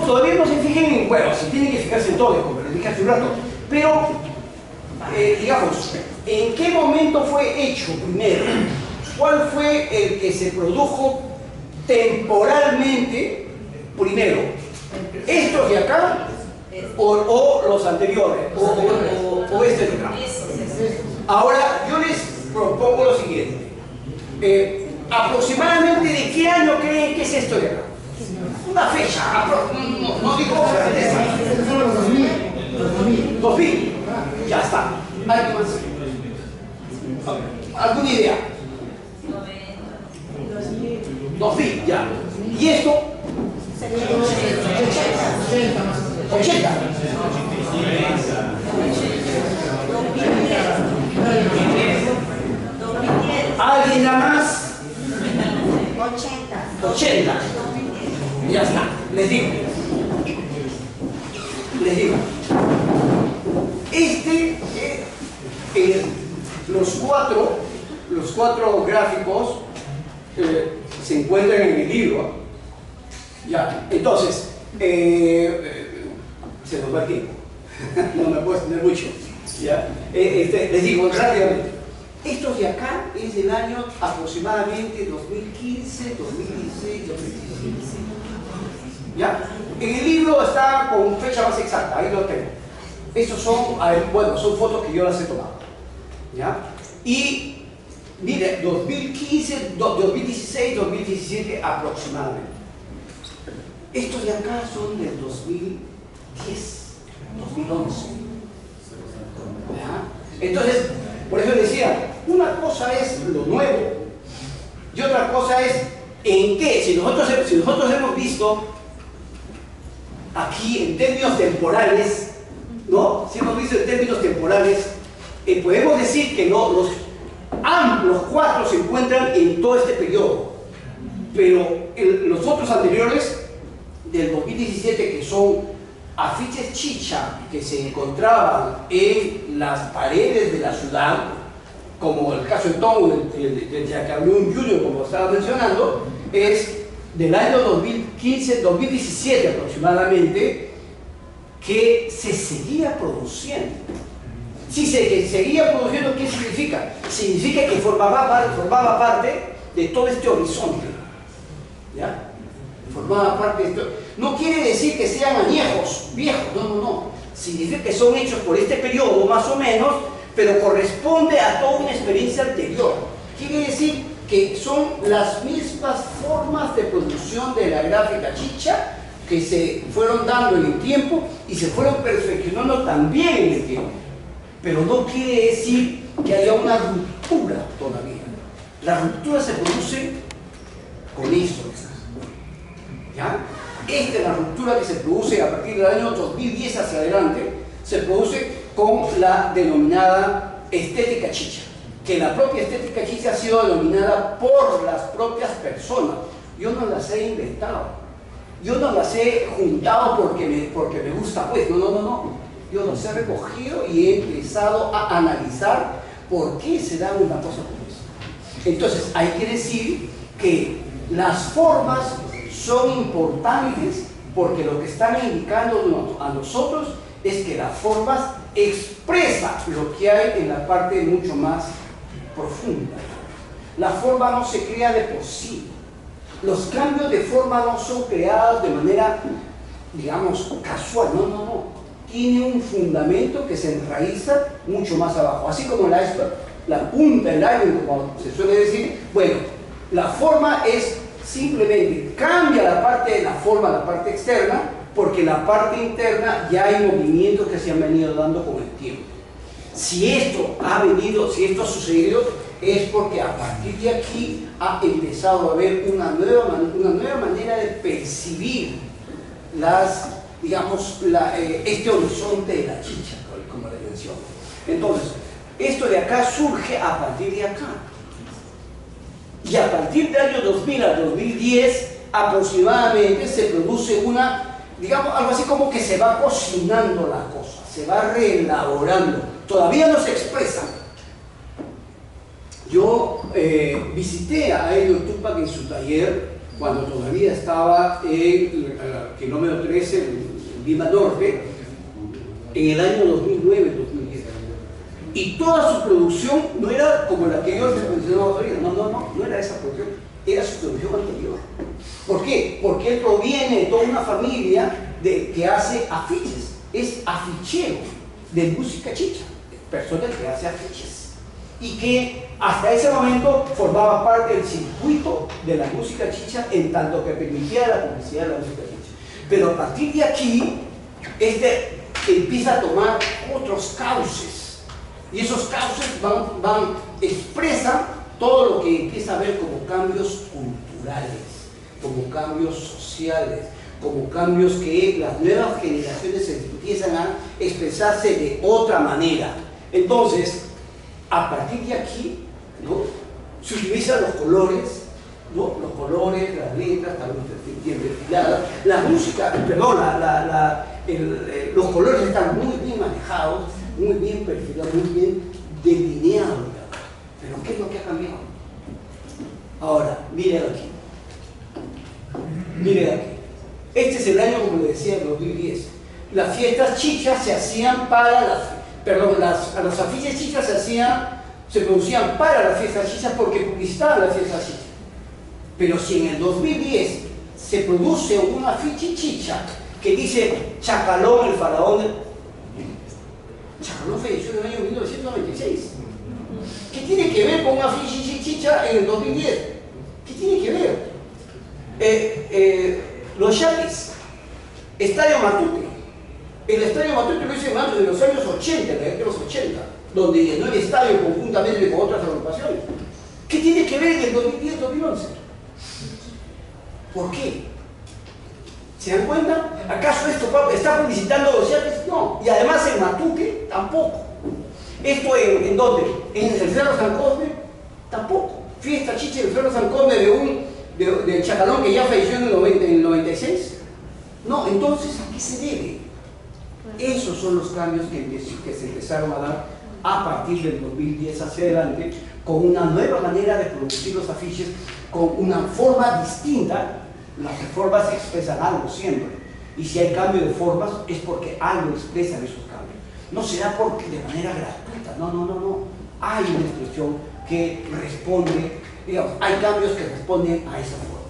todavía no se fijen en huevos, se tienen que fijarse en todo, como les dije hace un rato, pero, digamos, ¿en qué momento fue hecho primero? ¿Cuál fue el que se produjo temporalmente primero? ¿Estos de acá o los anteriores? ¿O este de acá? Ahora, yo les propongo lo siguiente. ¿Aproximadamente de qué año creen que es esto de acá? Una fecha, no digo certeza. Estos son los 2000. Los 2000. 2000. Ya está. ¿Alguien más? ¿Alguna idea? 2000, ya. ¿Y esto? 80. ¿Alguien nada más? 80. Ya está. Les digo. Los cuatro gráficos se encuentran en el libro. Ya, entonces, se nos va el tiempo. No me puedo extender mucho. ¿Ya? Les digo rápidamente. Estos de acá es del año aproximadamente 2015, 2016, 2017. ¿Ya? En el libro está con fecha más exacta, ahí lo tengo. Estos son, son fotos que yo las he tomado. ¿Ya? Y mire, 2015, 2016, 2017 aproximadamente. Estos de acá son del 2010, 2011. ¿Ya? Entonces, por eso decía, una cosa es lo nuevo y otra cosa es en qué. Si nosotros hemos visto aquí en términos temporales, ¿no? Si hemos visto en términos temporales, podemos decir que no, los cuatro se encuentran en todo este periodo, pero los otros anteriores, del 2017, que son afiches chicha que se encontraban en las paredes de la ciudad, como el caso de Tom, de Jacabión Jr., como estaba mencionando, es del año 2015-2017 aproximadamente, que se seguía produciendo. Si se seguía produciendo, ¿qué significa? Significa que formaba parte de todo este horizonte. ¿Ya? Formaba parte de esto. No quiere decir que sean añejos, viejos, no. Significa que son hechos por este periodo, más o menos, pero corresponde a toda una experiencia anterior. Quiere decir que son las mismas formas de producción de la gráfica chicha que se fueron dando en el tiempo y se fueron perfeccionando también en el tiempo. Pero no quiere decir que haya una ruptura todavía. La ruptura se produce con esto. ¿Ya? Esta es la ruptura que se produce a partir del año 2010 hacia adelante, se produce con la denominada estética chicha, que la propia estética chicha ha sido denominada por las propias personas. Yo no las he inventado, yo no las he juntado porque me gusta, pues, no. Yo los he recogido y he empezado a analizar por qué se da una cosa como esa. Entonces, hay que decir que las formas son importantes porque lo que están indicando a nosotros es que las formas expresan lo que hay en la parte mucho más profunda. La forma no se crea de por sí. Los cambios de forma no son creados de manera, digamos, casual, no. Tiene un fundamento que se enraiza mucho más abajo. Así como la punta del iceberg, como se suele decir, bueno, la forma es simplemente cambia la parte de la forma a la parte externa, porque la parte interna ya hay movimientos que se han venido dando con el tiempo. Si esto ha sucedido, es porque a partir de aquí ha empezado a haber una nueva manera de percibir este horizonte de la chicha, como le menciono. Entonces, esto de acá surge a partir de acá. Y a partir del año 2000 al 2010, aproximadamente se produce algo así como que se va cocinando la cosa, se va reelaborando. Todavía no se expresa. Yo visité a Helio Tupac en su taller cuando todavía estaba en el kilómetro 13, en Lima Norte, en el año 2009-2010. Y toda su producción no era como la que yo les mencionaba ahorita, no era esa producción, era su producción anterior. ¿Por qué? Porque él proviene de toda una familia que hace afiches, es afichero de música chicha, personas que hace afiches. Y que hasta ese momento formaba parte del circuito de la música chicha en tanto que permitía la publicidad de la música chicha. Pero a partir de aquí, empieza a tomar otros cauces. Y esos cauces expresan todo lo que empieza a ver como cambios culturales, como cambios sociales, como cambios que las nuevas generaciones empiezan a expresarse de otra manera. Entonces, a partir de aquí, ¿no?, se utilizan los colores, ¿no? Los colores, las letras, también bien perfiladas, la música, perdón, los colores están muy bien manejados, muy bien perfilados, muy bien delineados. Pero ¿qué es lo que ha cambiado? Ahora, miren aquí. Miren aquí. Este es el año, como les decía, el 2010. Las fiestas chichas se hacían para los afiches chichas se producían para las fiestas chichas porque publicitaban las fiestas chichas. Pero si en el 2010 se produce un afiche chicha que dice Chacalón, el faraón, Chacalón falleció en el año 1996. ¿Qué tiene que ver con un afiche chicha en el 2010? ¿Qué tiene que ver? Los Yaquis, Estadio Matute. El Estadio Matute lo hice antes de los años 80, de los 80, donde llenó el estadio conjuntamente con otras agrupaciones. ¿Qué tiene que ver en el 2010-2011? ¿Por qué? ¿Se dan cuenta? ¿Acaso esto está publicitando los Yaquis? No. Y además en Matuque tampoco. ¿Esto en dónde? ¿En el Cerro San Cosme? Tampoco. Fiesta chicha del Cerro San Cosme de Chacalón que ya falleció en el 96. No, entonces, ¿a qué se debe? Esos son los cambios que se empezaron a dar a partir del 2010 hacia adelante, con una nueva manera de producir los afiches, con una forma distinta. Las formas expresan algo siempre, y si hay cambio de formas es porque algo expresan esos cambios. no se da porque de manera gratuita, no. Hay una expresión que responde, digamos, hay cambios que responden a esa forma.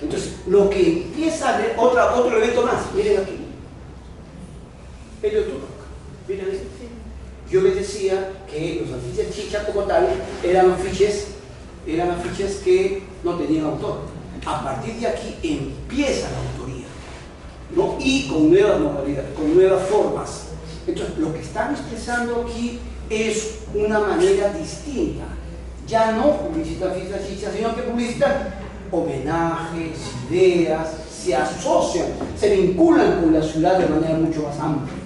Entonces, lo que empieza a ver, otro elemento más, miren aquí. El YouTube, miren aquí. Yo les decía que los afiches chicha como tal eran afiches que no tenían autor. A partir de aquí empieza la autoría, ¿no? Y con nuevas modalidades, con nuevas formas. Entonces, lo que están expresando aquí es una manera distinta. Ya no publicitan fiestas chicha, sino que publicitan homenajes, ideas, se asocian, se vinculan con la ciudad de manera mucho más amplia.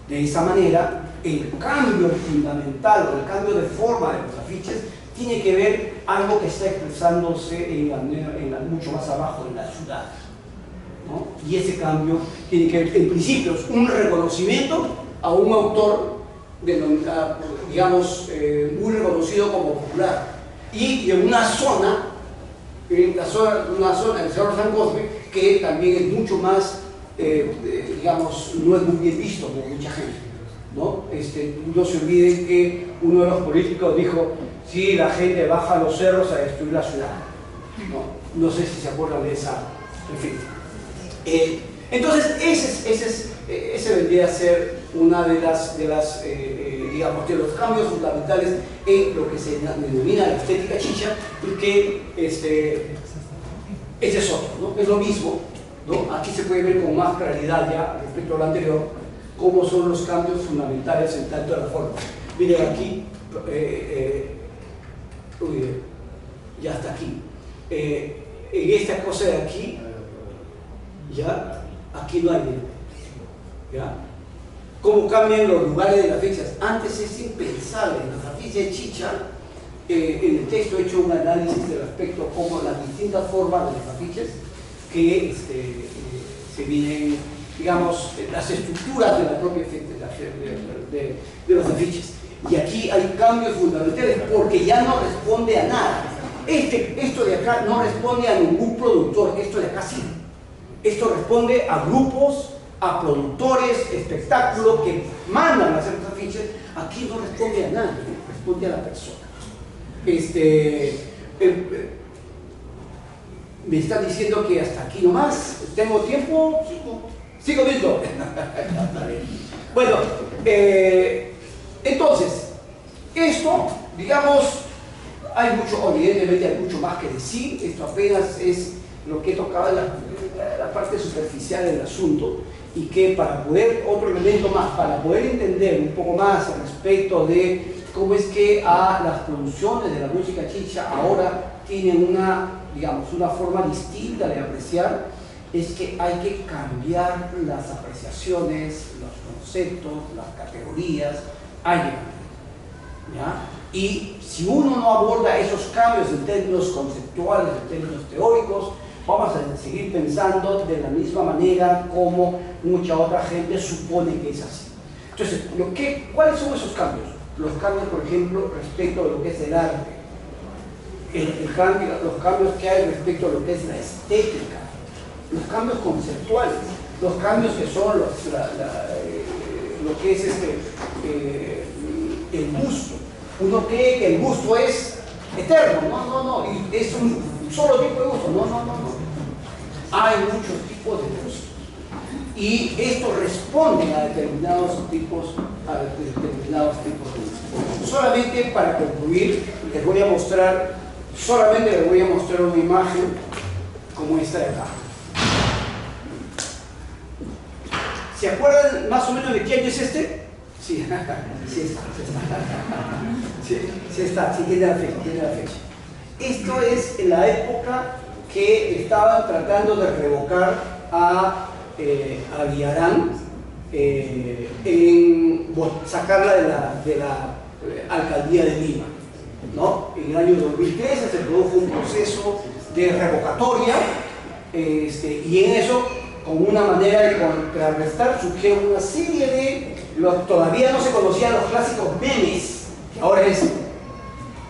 De esa manera, el cambio fundamental o el cambio de forma de los afiches tiene que ver algo que está expresándose mucho más abajo en la ciudad, ¿no? Y ese cambio tiene que ver, en principio, es un reconocimiento a un autor, digamos, muy reconocido como popular, y en una zona, el Cerro San Cosme, que también es mucho más, digamos, no es muy bien visto por mucha gente, ¿no? No se olviden que uno de los políticos dijo: sí, la gente baja a los cerros a destruir la ciudad. No sé si se acuerdan de esa, en fin. Entonces, ese vendría a ser una de las digamos, de los cambios fundamentales en lo que se denomina la estética chicha, y que ese es otro, ¿no? Es lo mismo, ¿no? Aquí se puede ver con más claridad ya respecto a lo anterior cómo son los cambios fundamentales en tanto de la forma. Miren aquí, ya está aquí. En esta cosa de aquí, ya, aquí no hay nivel, ¿ya? ¿Cómo cambian los lugares de las fechas? Antes es impensable, en las afiches chicha, en el texto he hecho un análisis del respecto a cómo las distintas formas de los afiches que se vienen, digamos, las estructuras de la propia de los afiches. Y aquí hay cambios fundamentales porque ya no responde a nada. Esto de acá no responde a ningún productor, esto de acá sí. Esto responde a grupos, a productores, espectáculos que mandan a hacer los afiches. Aquí no responde a nadie, responde a la persona. Me están diciendo que hasta aquí nomás. ¿Tengo tiempo? 5 minutos. Bueno, entonces, esto, digamos, hay mucho, evidentemente hay mucho más que decir. Esto apenas es lo que tocaba la parte superficial del asunto, y que para poder, otro elemento más, para poder entender un poco más al respecto de cómo es que las producciones de la música chicha ahora tienen una forma distinta de apreciar, es que hay que cambiar las apreciaciones, los conceptos, las categorías, hay que cambiar, ¿ya? Y si uno no aborda esos cambios en términos conceptuales, en términos teóricos, vamos a seguir pensando de la misma manera como mucha otra gente supone que es así. Entonces, ¿cuáles son esos cambios? Los cambios, por ejemplo, respecto a lo que es el arte, los cambios que hay respecto a lo que es la estética, los cambios conceptuales, los cambios que son lo que es el gusto. Uno cree que el gusto es eterno, no, y es un solo tipo de gusto, no. Hay muchos tipos de gustos, y esto responde a determinados tipos de gustos. Solamente para concluir, les voy a mostrar una imagen como esta de acá. ¿Se acuerdan más o menos de qué año es este? Sí, sí tiene la fecha. Esto es en la época que estaban tratando de revocar a Villarán, sacarla de la alcaldía de Lima, ¿no? En el año 2013 se produjo un proceso de revocatoria, y en eso, con una manera de contrarrestar, surgió una serie de todavía no se conocían los clásicos memes, que ahora es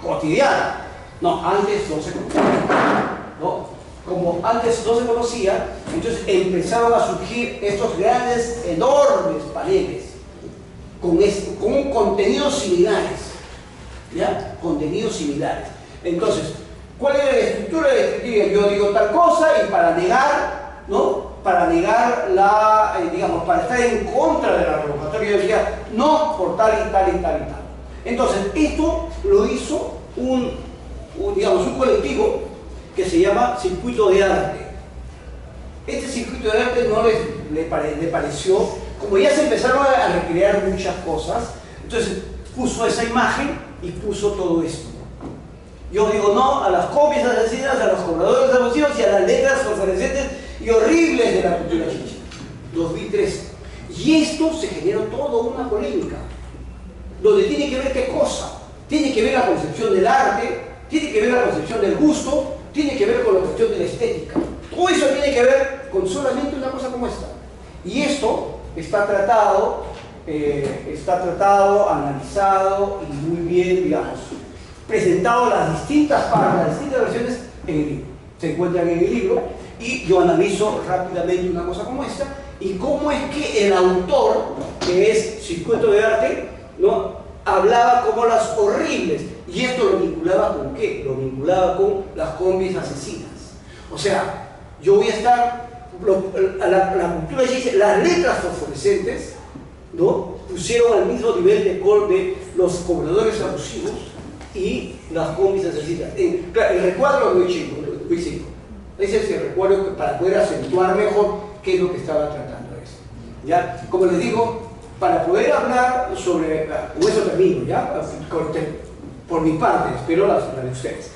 cotidiano. No, antes no se conocía, ¿no? Como antes no se conocía, entonces empezaron a surgir estos grandes, enormes paneles con contenidos similares, ¿ya? Contenidos similares. Entonces, ¿cuál es la estructura descriptiva? Yo digo tal cosa y para negar, ¿no? Para negar la, digamos, para estar en contra de la revocatoria, yo decía, no, por tal y tal y tal y tal. Entonces, esto lo hizo un colectivo que se llama Circuito de Arte. Este Circuito de Arte no le pareció, como ya se empezaron a recrear muchas cosas, entonces puso esa imagen y puso todo esto. Yo digo no a las copias asesinas, a los cobradores abusivos y a las letras fosforescentes y horribles de la cultura chicha. 2013. Y esto se generó toda una polémica, donde tiene que ver qué cosa. Tiene que ver la concepción del arte, tiene que ver la concepción del gusto, tiene que ver con la cuestión de la estética. Todo eso tiene que ver con solamente una cosa como esta. Y esto está tratado, analizado y muy bien, digamos, presentado las distintas partes, las distintas versiones en el libro. Se encuentran en el libro y yo analizo rápidamente una cosa como esta y cómo es que el autor, que es Circuito de Arte, ¿no?, hablaba como las horribles. Y esto lo vinculaba con ¿qué? Lo vinculaba con las combis asesinas. O sea, yo voy a estar, la cultura dice, las letras fosforescentes, ¿no?, pusieron al mismo nivel de los cobradores abusivos y las combis asesinas. Claro, el recuadro lo hice. Ese es el recuadro para poder acentuar mejor qué es lo que estaba tratando eso. ¿Ya? Como les digo, para poder hablar sobre, con eso termino, ¿ya? Por mi parte, espero la de ustedes.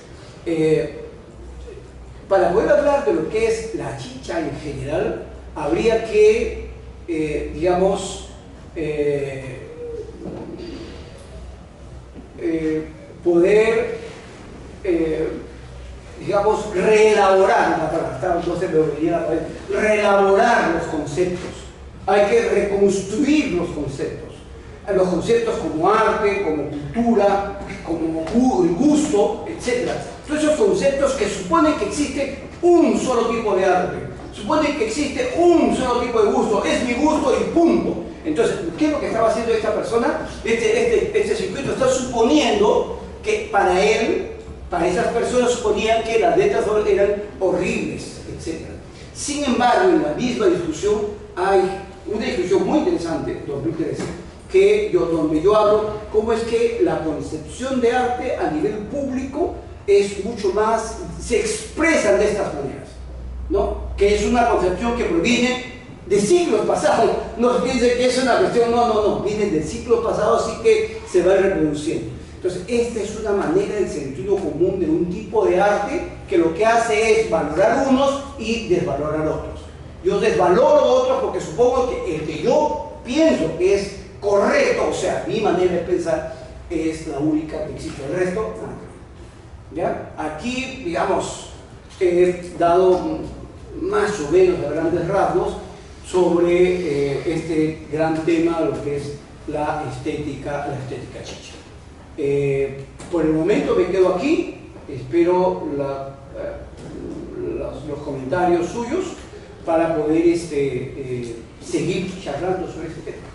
Para poder hablar de lo que es la chicha en general, habría que, digamos, poder, digamos, reelaborar, entonces me venía a la cabeza, reelaborar los conceptos. Hay que reconstruir los conceptos como arte, como cultura, como gusto, etc. Todos esos conceptos que suponen que existe un solo tipo de arte, suponen que existe un solo tipo de gusto, es mi gusto y punto. Entonces, ¿qué es lo que estaba haciendo esta persona? Este circuito está suponiendo que para él, para esas personas, suponían que las letras eran horribles, etc. Sin embargo, en la misma discusión hay una discusión muy interesante, 2013, donde yo hablo cómo es que la concepción de arte a nivel público es mucho más, se expresan de estas maneras, ¿no? Que es una concepción que proviene de siglos pasados. No se piense que es una cuestión, no, viene de siglos pasados, así que se va reproduciendo. Entonces, esta es una manera del sentido común de un tipo de arte que lo que hace es valorar unos y desvalorar otros. Yo desvaloro otros porque supongo que el que yo pienso que es correcto, o sea, mi manera de pensar es la única que existe. El resto, no. ¿Ya? Aquí, digamos, he dado más o menos a grandes rasgos sobre este gran tema, lo que es la estética chicha. Por el momento me quedo aquí, espero los comentarios suyos para poder seguir charlando sobre este tema.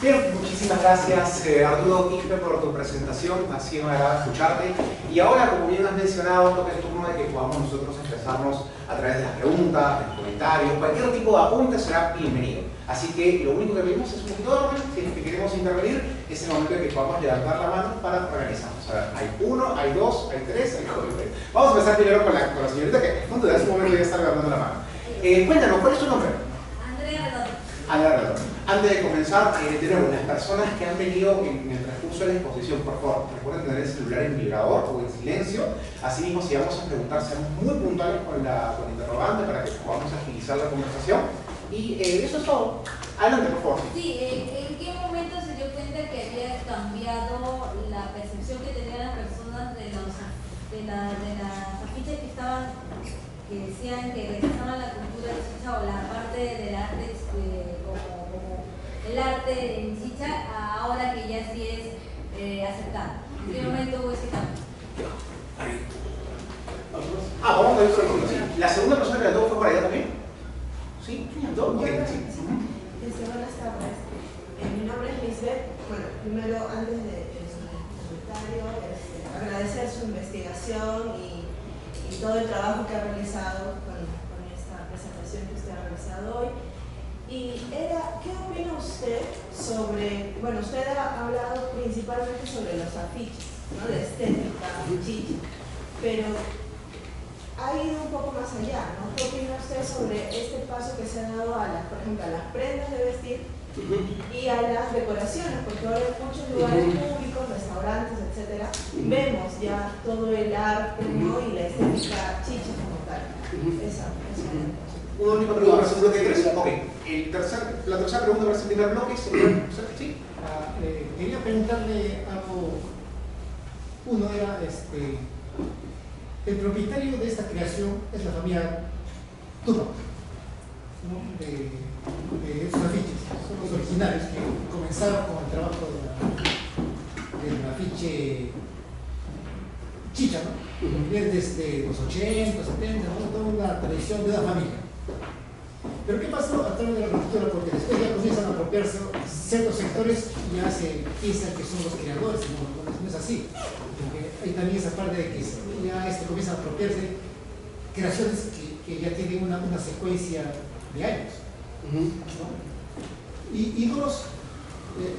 Bien, muchísimas gracias Arturo Quispe por tu presentación, ha sido un agrado escucharte. Y ahora, como bien has mencionado, toca el turno de que podamos nosotros expresarnos a través de las preguntas, de los comentarios, cualquier tipo de apunte será bienvenido. Así que lo único que pedimos es un poquito de orden, si es que queremos intervenir, es el momento de que podamos levantar la mano para organizarnos. A ver, hay 1, hay 2, hay 3, hay 4. Vamos a empezar primero con la señorita que en hace un momento ya está levantando la mano. Cuéntanos, ¿cuál es tu nombre? Andrea Redondo. Andrea Redondo. Antes de comenzar, de nuevo, las personas que han venido en el transcurso de la exposición, por favor, recuerden tener el celular en vibrador o en silencio. Asimismo, si vamos a preguntar, seamos muy puntuales con la interrogante para que podamos agilizar la conversación. Y eso es todo. Adelante, por favor. Sí, ¿en qué momento se dio cuenta que había cambiado la percepción que tenían las personas de las afiches que estaban, que decían que rechazaban la cultura de chicha o la parte del arte como el arte en chicha, ahora que ya sí es aceptado? ¿En qué momento hubo ese cambio? Vamos ahí por el fondo, sí. ¿La segunda persona que la tuvo fue por allá también? ¿Sí? ¿Dos? Ok, sí. Buenas tardes. Mi nombre es Lisbeth. Bueno, primero, antes de su comentario, agradecer su investigación y todo el trabajo que ha realizado con esta presentación que usted ha realizado hoy. Y ¿qué opina usted sobre, bueno, usted ha hablado principalmente sobre los afiches, ¿no? De estética, chicha, pero ha ido un poco más allá, ¿no? ¿Qué opina usted sobre este paso que se ha dado por ejemplo, a las prendas de vestir y a las decoraciones? Porque ahora en muchos lugares públicos, restaurantes, etcétera, vemos ya todo el arte, ¿no? Y la estética chicha como tal. Esa Una única pregunta para el bloque 3. Ok. La tercera pregunta para el primer bloque, señor. ¿Sí? Quería preguntarle algo. Uno era, el propietario de esta creación es la familia Tupac, ¿no? de estos afiches. Son los originales que comenzaron con el trabajo del afiche chicha, ¿no? Desde los 80, 70, ¿no? Toda una tradición de una familia. Pero ¿qué pasó a través de la cultura? Porque después ya comienzan a apropiarse ciertos sectores y ya se piensan que son los creadores, no es así. Porque hay también esa parte de que ya comienzan a apropiarse creaciones que ya tienen una secuencia de años. ¿No? Y dos,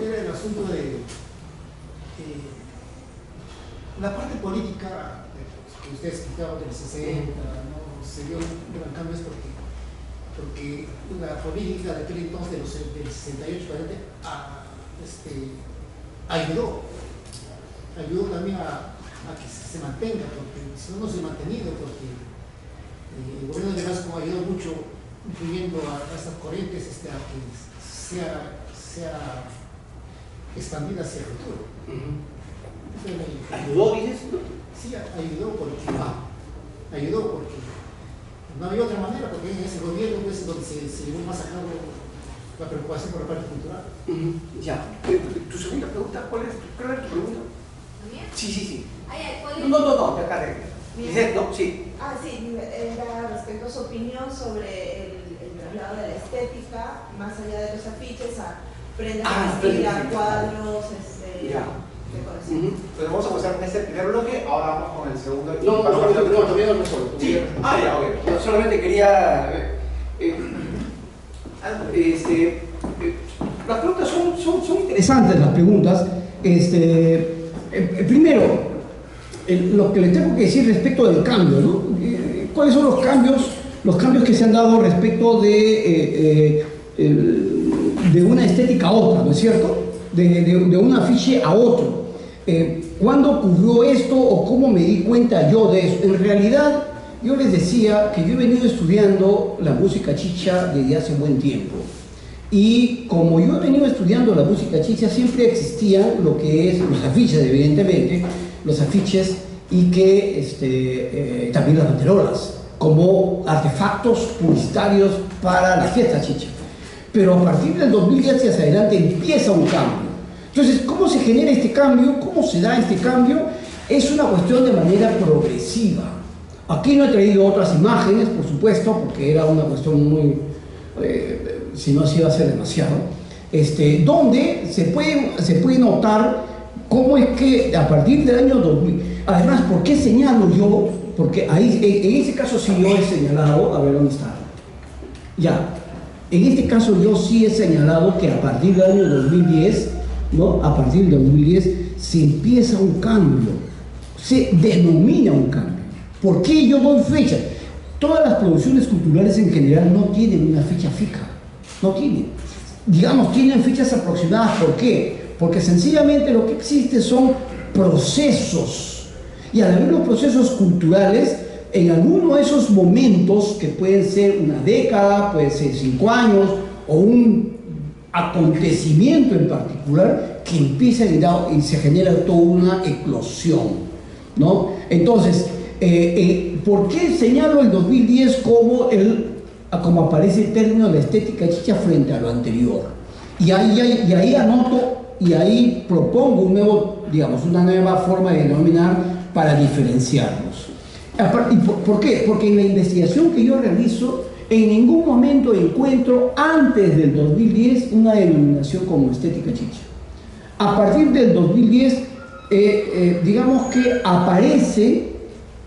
era el asunto de la parte política que ustedes explicaban de los 60, ¿no? Se dio un gran cambio porque la política de aquel entonces, del 68 ayudó también a que se mantenga, porque si no se ha mantenido, porque el gobierno de Velasco ayudó mucho influyendo a estas corrientes a que sea expandida hacia el futuro. ¿Ayudó, dices? Sí, ayudó porque no había otra manera, porque en ese gobierno es donde se llevó más a cabo la preocupación por la parte cultural. Ya. ¿Tu segunda pregunta? ¿Cuál es? ¿Cuál era tu pregunta? ¿También? Sí. ¿Cuál es? No, te acá. ¿Dices? No, sí. Sí, era respecto a su opinión sobre el traslado de la estética, más allá de los afiches, a prendas de vestir, a cuadros, decoración. Entonces vamos a comenzar con este primer bloque, ahora vamos con el segundo. Todavía no resuelvo. Sí. Ya, ok. Yo solamente quería... las preguntas son interesantes, las preguntas. Primero, lo que le tengo que decir respecto del cambio, ¿no? ¿Cuáles son los cambios que se han dado respecto de una estética a otra, ¿no es cierto? De un afiche a otro. ¿Cuándo ocurrió esto o cómo me di cuenta yo de eso? En realidad, yo les decía que yo he venido estudiando la música chicha desde hace buen tiempo. Y como yo he venido estudiando la música chicha, siempre existían lo que es los afiches, evidentemente, los afiches y que también las banderolas, como artefactos publicitarios para la fiesta chicha. Pero a partir del 2010 hacia adelante empieza un cambio. Entonces, ¿cómo se genera este cambio? ¿Cómo se da este cambio? Es una cuestión de manera progresiva. Aquí no he traído otras imágenes, por supuesto, porque era una cuestión muy... si no, se iba a hacer demasiado. Donde se puede notar cómo es que a partir del año 2000... Además, ¿por qué señalo yo? Porque ahí, en ese caso sí yo he señalado... A ver, ¿dónde está? Ya. En este caso yo sí he señalado que a partir del año 2010... ¿no? A partir del 2010 se empieza un cambio, se denomina un cambio. ¿Por qué yo doy fecha? Todas las producciones culturales en general no tienen una fecha fija, no tienen. Digamos, tienen fechas aproximadas. ¿Por qué? Porque sencillamente lo que existe son procesos. Y al haber los procesos culturales, en alguno de esos momentos, que pueden ser una década, puede ser 5 años, o un acontecimiento en particular que empieza y se genera toda una eclosión, ¿no? Entonces, ¿por qué señalo el 2010 como aparece el término de estética chicha frente a lo anterior? Y ahí anoto y ahí propongo una nueva forma de denominar para diferenciarlos. ¿Por qué? Porque en la investigación que yo realizo, en ningún momento encuentro antes del 2010 una denominación como estética chicha. A partir del 2010, digamos que aparece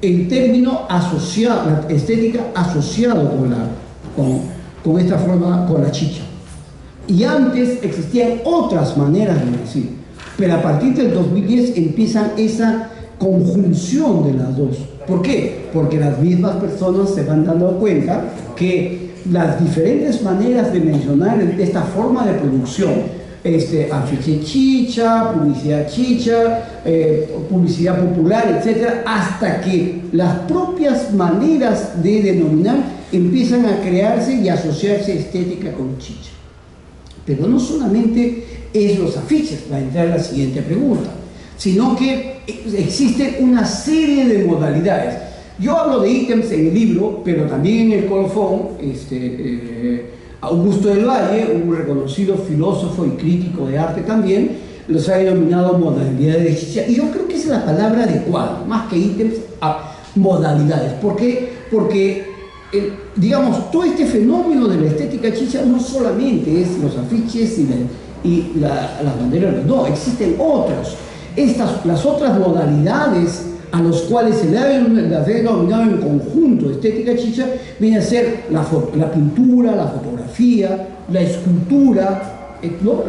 el término asociado, la estética asociado con esta forma, con la chicha. Y antes existían otras maneras de decir, pero a partir del 2010 empiezan esa conjunción de las dos. ¿Por qué? Porque las mismas personas se van dando cuenta que las diferentes maneras de mencionar esta forma de producción, afiche chicha, publicidad popular, etc., hasta que las propias maneras de denominar empiezan a crearse y asociarse estética con chicha. Pero no solamente es los afiches, va a entrar la siguiente pregunta, sino que existen una serie de modalidades. Yo hablo de ítems en el libro, pero también en el colofón, Augusto del Valle, un reconocido filósofo y crítico de arte también, los ha denominado modalidades de chicha. Y yo creo que esa es la palabra adecuada, más que ítems, a modalidades. ¿Por qué? Porque, digamos, todo este fenómeno de la estética chicha no solamente es los afiches y las banderas, no, existen otros. Las otras modalidades a los cuales se le ha denominado en conjunto estética chicha, viene a ser la pintura, la fotografía, la escultura, ¿no?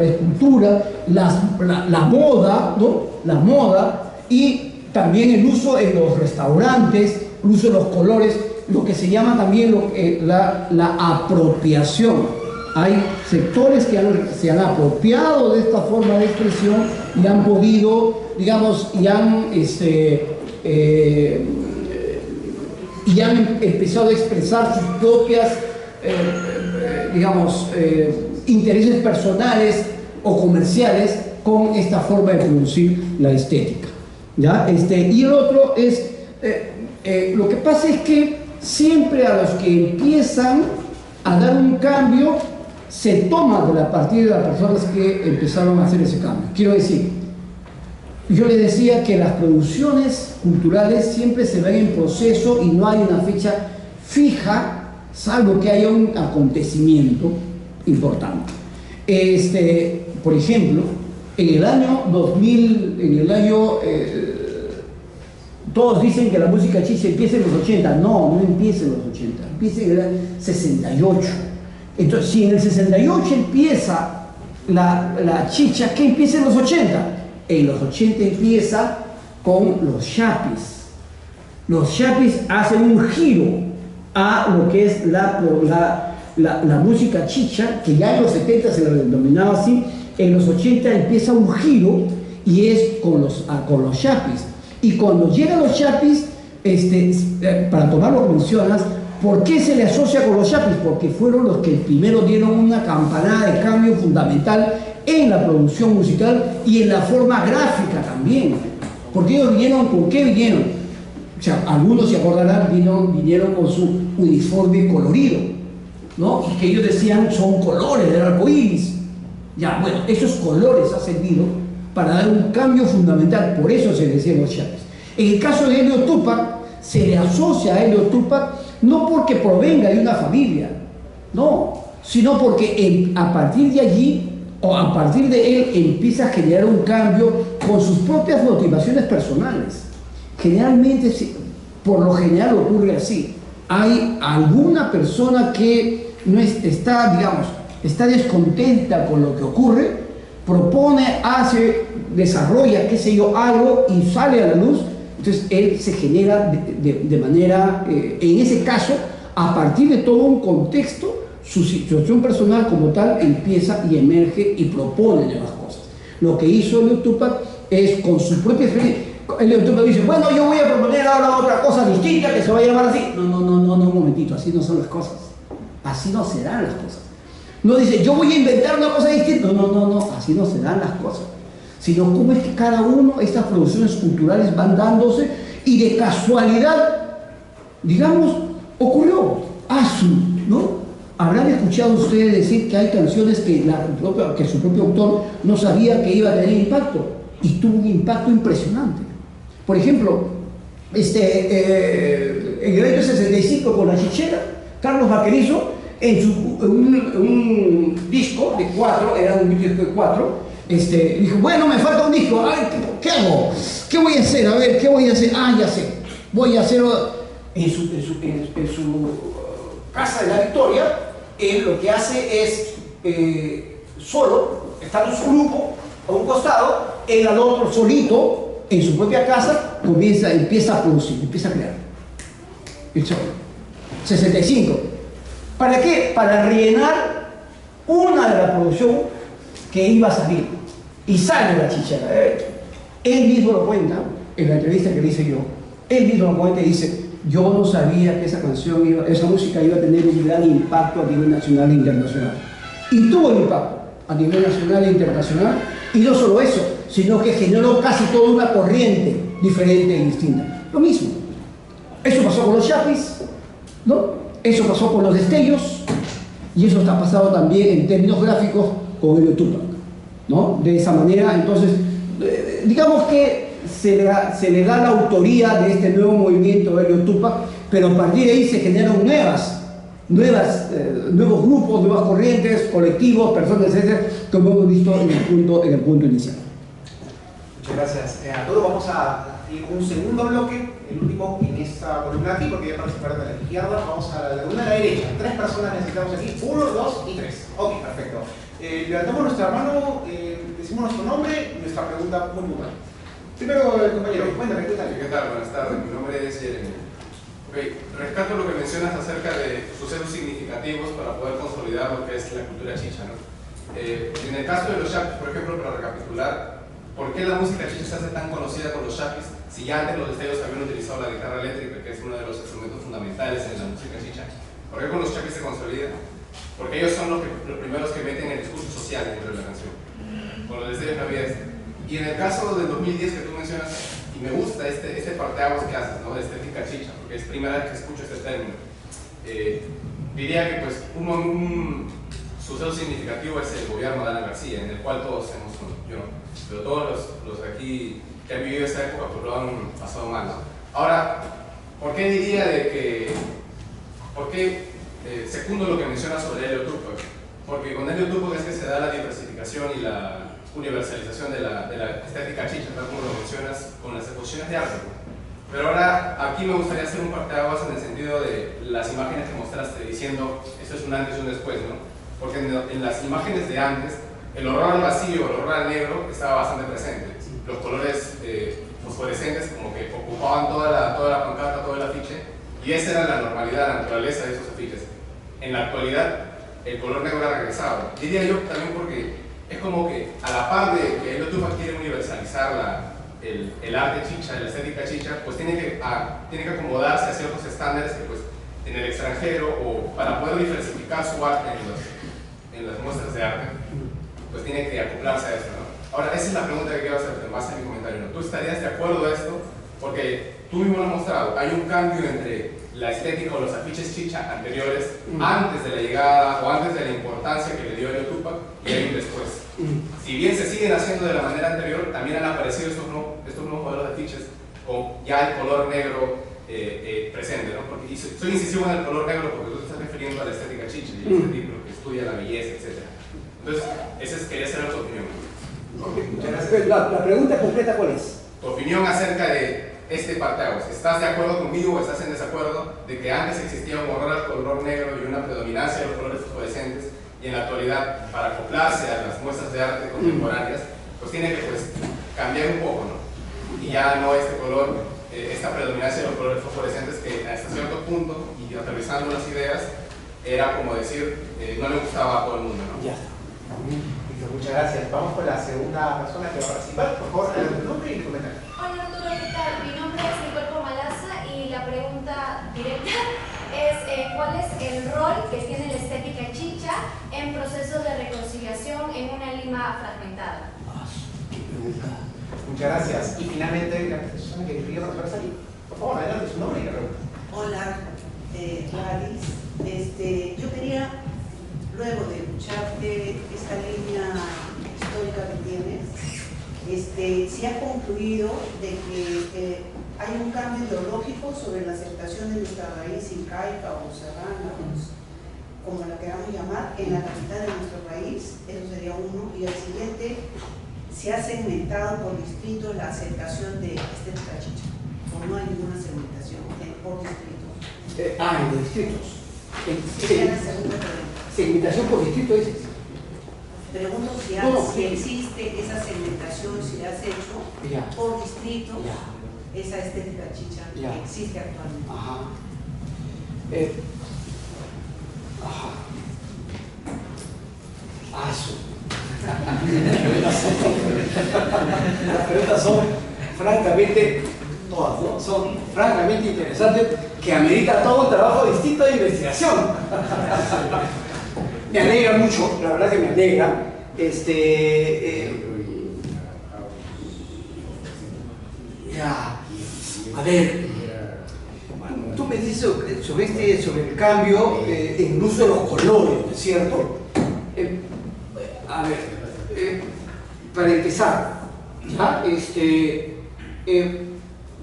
La moda, ¿no? La moda, y también el uso en los restaurantes, el uso de los colores, lo que se llama también la apropiación. Hay sectores que se han apropiado de esta forma de expresión y han podido, digamos, y han empezado a expresar sus propias, intereses personales o comerciales con esta forma de producir la estética, ¿ya? Y el otro es, lo que pasa es que siempre a los que empiezan a dar un cambio, se toma a partir de las personas que empezaron a hacer ese cambio. Quiero decir, yo les decía que las producciones culturales siempre se ven en proceso y no hay una fecha fija, salvo que haya un acontecimiento importante. Por ejemplo, en el año 2000, todos dicen que la música chicha empieza en los 80. No empieza en los 80, empieza en el 68. Entonces, si en el 68 empieza la chicha, ¿qué empieza en los 80? En los 80 empieza con los chapis. Los chapis hacen un giro a lo que es la música chicha, que ya en los 70 se la denominaba así. En los 80 empieza un giro y es con los chapis. Y cuando llegan los chapis, para tomar lo que mencionas, ¿por qué se le asocia con los chapis? Porque fueron los que primero dieron una campanada de cambio fundamental en la producción musical y en la forma gráfica también. Porque ellos vinieron, ¿por qué vinieron? O sea, algunos se acordarán, vinieron con su uniforme colorido, ¿no? Y que ellos decían son colores del arco iris. Ya, bueno, esos colores han servido para dar un cambio fundamental, por eso se decían los chapis. En el caso de Helio Tupac, se le asocia a Helio Tupac no porque provenga de una familia, no, sino porque a partir de allí, o a partir de él, empieza a generar un cambio con sus propias motivaciones personales. Generalmente, por lo general ocurre así. Hay alguna persona que no está descontenta con lo que ocurre, propone, desarrolla, qué sé yo, algo y sale a la luz. Entonces él se genera de manera, en ese caso, a partir de todo un contexto, su situación personal como tal empieza y emerge y propone nuevas cosas. Lo que hizo Helio Tupac es con su propia experiencia. Helio Tupac dice, bueno, yo voy a proponer ahora otra cosa distinta que se va a llamar así. No, un momentito, así no son las cosas. Así no serán las cosas. No dice, yo voy a inventar una cosa distinta. No, así no se dan las cosas. Sino cómo es que cada uno, estas producciones culturales van dándose y de casualidad, digamos, ocurrió. ¿No? Habrán escuchado ustedes decir que hay canciones que su propio autor no sabía que iba a tener impacto y tuvo un impacto impresionante. Por ejemplo, en el año 65 con la chichera, Carlos Vaquerizo, un disco de 4, era un disco de 4, dijo, bueno, me falta un disco, a ver, ¿qué hago? ¿Qué voy a hacer? A ver, ¿qué voy a hacer? Ah, ya sé, voy a hacerlo en su casa de la Victoria. Él lo que hace es, solo, está en su grupo, a un costado, él al otro solito, en su propia casa, empieza a producir, empieza a crear. El solo. 65. ¿Para qué? Para rellenar una de la producción que iba a salir. Y sale la chichera. Él mismo lo cuenta, en la entrevista que le hice yo, él mismo lo cuenta y dice, yo no sabía que esa música iba a tener un gran impacto a nivel nacional e internacional. Y tuvo un impacto a nivel nacional e internacional, y no solo eso, sino que generó casi toda una corriente diferente y distinta. Lo mismo. Eso pasó con los Chapis, ¿no? Eso pasó con los Destellos, y eso está pasado también en términos gráficos con Helio Tupac, ¿no? De esa manera, entonces, digamos que se le da la autoría de este nuevo movimiento Helio Tupac, pero a partir de ahí se generan nuevos grupos, nuevas corrientes, colectivos, personas, etcétera, como hemos visto en el punto inicial. Muchas gracias. Arturo, vamos a ir un segundo bloque, el último en esta columna aquí, porque ya participaron de la izquierda. Vamos a la una a la derecha. 3 personas necesitamos aquí, 1, 2 y 3. Ok, perfecto. Levantamos nuestra mano, decimos nuestro nombre y nuestra pregunta muy puntual. Primero, el compañero, cuéntame, ¿qué tal? ¿Qué tal? Buenas tardes, mi nombre es Jeremy. Rescato lo que mencionas acerca de sucesos significativos para poder consolidar lo que es la cultura chicha, ¿no? En el caso de los Chapis, por ejemplo, para recapitular, ¿por qué la música chicha se hace tan conocida con los Chapis si ya antes los Destellos habían utilizado la guitarra eléctrica, que es uno de los instrumentos fundamentales en la música chicha? ¿Por qué con los Chapis se consolida? Porque ellos son los primeros que meten el discurso social dentro de la canción. Con los Destellos no había esto. Y en el caso del 2010 que tú mencionas, y me gusta este parteaguas que haces, ¿no? De estética chicha, porque es primera vez que escucho este término. Diría que pues un suceso significativo es el gobierno de Alan García, en el cual todos hemos, yo no, pero todos los aquí que han vivido esa época pues lo han pasado mal, ¿no? Ahora, ¿por qué diría por qué secundo lo que mencionas sobre Helio Tupac? Porque con Helio Tupac es que se da la diversificación y la universalización de la estética chicha, tal como lo mencionas, con las exposiciones de arte. Pero ahora, aquí me gustaría hacer un parteaguas en el sentido de las imágenes que mostraste, diciendo, esto es un antes y un después, ¿no? Porque en las imágenes de antes, el horror al vacío, el horror al negro, estaba bastante presente. Los colores fosforescentes como que ocupaban toda la pancarta, todo el afiche, y esa era la normalidad, la naturaleza de esos afiches. En la actualidad, el color negro ha regresado. Diría yo también porque es como que a la par de que Helio Tupac quiere universalizar el arte chicha, la estética chicha, pues tiene que acomodarse a ciertos estándares que pues en el extranjero, o para poder diversificar su arte en las muestras de arte, pues tiene que acoplarse a eso, ¿no? Ahora, esa es la pregunta que quiero hacer en base a mi comentario, ¿no? ¿Tú estarías de acuerdo a esto? Porque tú mismo lo has mostrado, hay un cambio entre la estética o los afiches chicha anteriores, antes de la llegada o antes de la importancia que le dio Helio Tupac, y hay un después. Si bien se siguen haciendo de la manera anterior, también han aparecido estos nuevos modelos de afiches con ya el color negro presente, ¿no? Porque soy incisivo en el color negro porque tú te estás refiriendo a la estética chicha y el estético que estudia la belleza, etc. Entonces, quería saber tu opinión. La pregunta completa, ¿cuál es? Tu opinión acerca de este parteaguas. ¿Estás de acuerdo conmigo o estás en desacuerdo de que antes existía un horror al color negro y una predominancia de los colores fosforescentes, y en la actualidad, para acoplarse a las muestras de arte contemporáneas, pues tiene que cambiar un poco, ¿no? Y ya no este color, esta predominancia de los colores fosforescentes que hasta cierto punto, y aterrizando las ideas, era como decir, no le gustaba a todo el mundo, ¿no? Ya está. Muchas gracias. Vamos con la segunda persona que va a participar. Por favor, tu nombre y tu comentario. Hola Arturo, ¿qué tal? Mi nombre es Nicole Malaza y la pregunta directa es ¿cuál es el rol que tiene la estética chicha en procesos de reconciliación en una Lima fragmentada? Muchas gracias. Y finalmente, la persona que quería participar aquí. Por favor, adelante, su nombre y la pregunta. Hola, Gladys. Yo quería, luego de escucharte esta línea histórica que tienes, se ha concluido de que hay un cambio ideológico sobre la aceptación de nuestra raíz incaica o serrana, como la queramos llamar, en la capital de nuestro país. Eso sería uno. Y el siguiente, se ha segmentado por distrito la aceptación de estética chicha, o no hay ninguna segmentación por distritos. En los distritos. Sería la segunda pregunta. Segmentación por distrito, dices. Pregunto si, si existe esa segmentación, si la has hecho por distrito, esa estética chicha que existe actualmente. Ajá. Las preguntas son francamente, todas, ¿no? Son francamente interesantes, que amerita todo un trabajo distinto de investigación. Me alegra mucho, la verdad que me alegra. A ver, tú me dices sobre el cambio en el uso de los colores, ¿no es cierto? A ver, para empezar, ¿ya?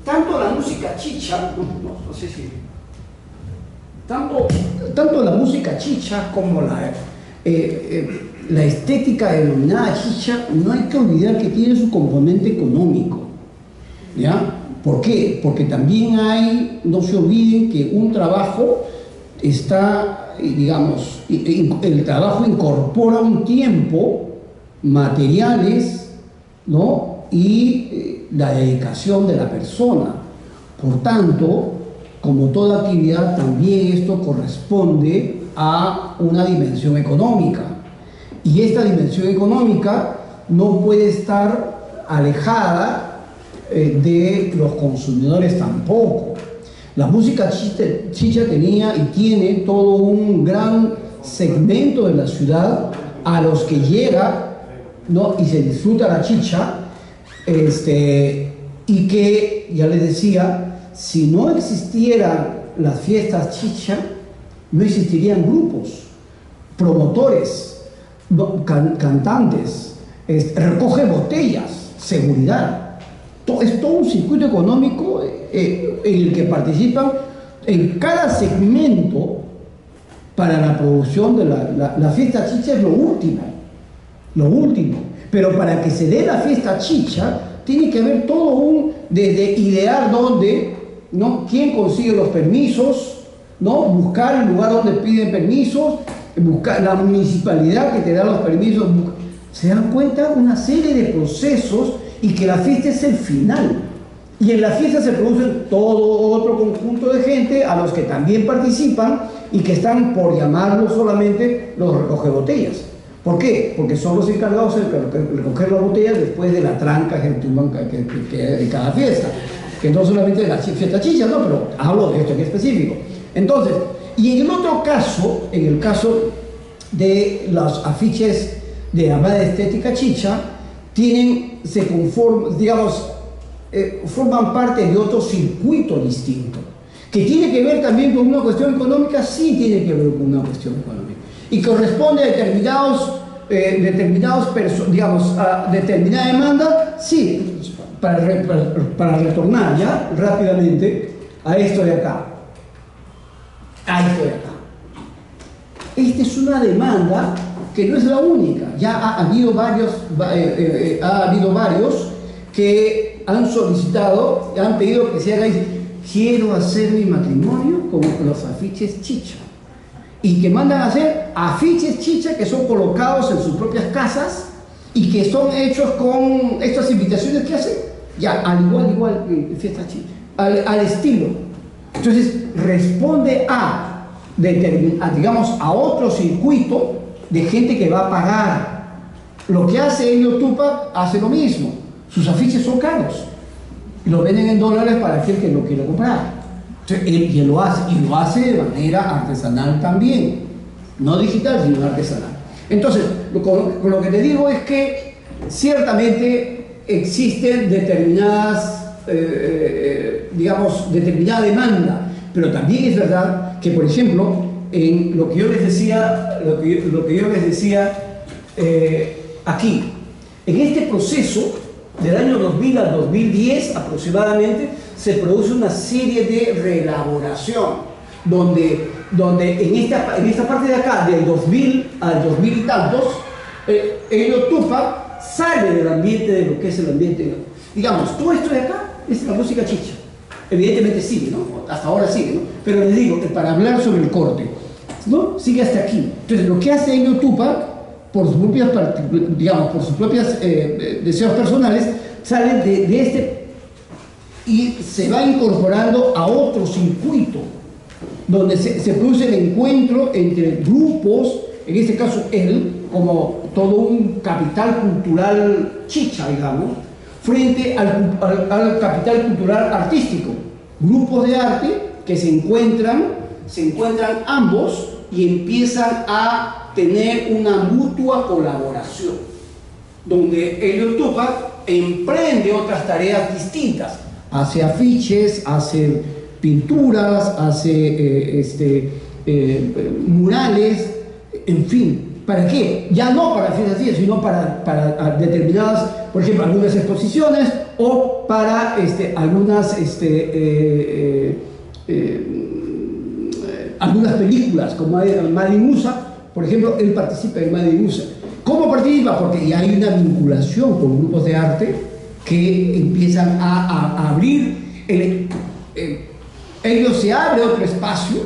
Tanto la música chicha, no sé si... Tanto la música chicha como la estética denominada chicha, no hay que olvidar que tiene su componente económico, ¿ya? ¿Por qué? Porque también hay, no se olviden que un trabajo está, digamos, el trabajo incorpora un tiempo, materiales, ¿no? Y la dedicación de la persona. Por tanto, como toda actividad, también esto corresponde a una dimensión económica. Y esta dimensión económica no puede estar alejada de los consumidores tampoco. La música chicha tenía y tiene todo un gran segmento de la ciudad a los que llega, ¿no? Y se disfruta la chicha, y que, ya les decía, si no existieran las fiestas chicha, no existirían grupos, promotores, cantantes, recoge botellas, seguridad. Es todo un circuito económico en el que participan en cada segmento para la producción de la fiesta chicha. Es lo último. Pero para que se dé la fiesta chicha, tiene que haber todo desde idear dónde, ¿no? Quién consigue los permisos, ¿no? Buscar el lugar donde piden permisos, buscar la municipalidad que te da los permisos. ¿Se dan cuenta? Una serie de procesos, y que la fiesta es el final. Y en la fiesta se produce todo otro conjunto de gente a los que también participan y que están, por llamarlo solamente, los recogebotellas. ¿Por qué? Porque son los encargados de recoger las botellas después de la tranca que de cada fiesta. Que no solamente de la fiesta chicha, no, pero hablo de esto en específico. Entonces, y en el otro caso, en el caso de los afiches de llamada estética chicha, se conforman, digamos, forman parte de otro circuito distinto, que tiene que ver también con una cuestión económica. Sí tiene que ver con una cuestión económica, y corresponde a digamos, a determinada demanda. Sí, para retornar ya rápidamente a esto de acá, esta es una demanda que no es la única. Ya ha habido varios que han solicitado, han pedido que se haga. Quiero hacer mi matrimonio con los afiches chicha, y que mandan a hacer afiches chicha que son colocados en sus propias casas y que son hechos con estas invitaciones que hacen, ya al igual que fiesta chicha, al estilo. Entonces responde digamos, a otro circuito de gente que va a pagar. Lo que hace Elio Tupac hace lo mismo. Sus afiches son caros y los venden en dólares para aquel que lo quiera comprar. Entonces, él lo hace de manera artesanal también, no digital, sino artesanal. Entonces, con lo que te digo es que ciertamente existen determinadas, determinada demanda, pero también es verdad que, por ejemplo, en lo que yo les decía, aquí, en este proceso del año 2000 al 2010 aproximadamente, se produce una serie de reelaboración, donde en esta parte de acá, del 2000 al 2000 y tantos, Elliot Tupac sale del ambiente de lo que es el ambiente. Digamos, todo esto de acá es la música chicha. Evidentemente sigue, ¿no? Hasta ahora sigue, ¿no? Pero les digo, para hablar sobre el corte, ¿no? Sigue hasta aquí. Entonces, lo que hace Elliot Tupac, por sus propios, digamos, por sus propios deseos personales, sale de este y se va incorporando a otro circuito, donde se produce el encuentro entre grupos, en este caso él, como todo un capital cultural chicha, digamos, frente al capital cultural artístico. Grupos de arte que se encuentran ambos y empiezan a tener una mutua colaboración, donde Elliot Tupac emprende otras tareas distintas, hace afiches, hace pinturas, hace murales, en fin. ¿Para qué? Ya no para fines así, sino para determinadas, por ejemplo, algunas exposiciones o para algunas algunas películas, como Made in USA, por ejemplo, él participa en Made in USA. ¿Cómo participa? Porque ya hay una vinculación con grupos de arte que empiezan a abrir, ellos se abre otro espacio,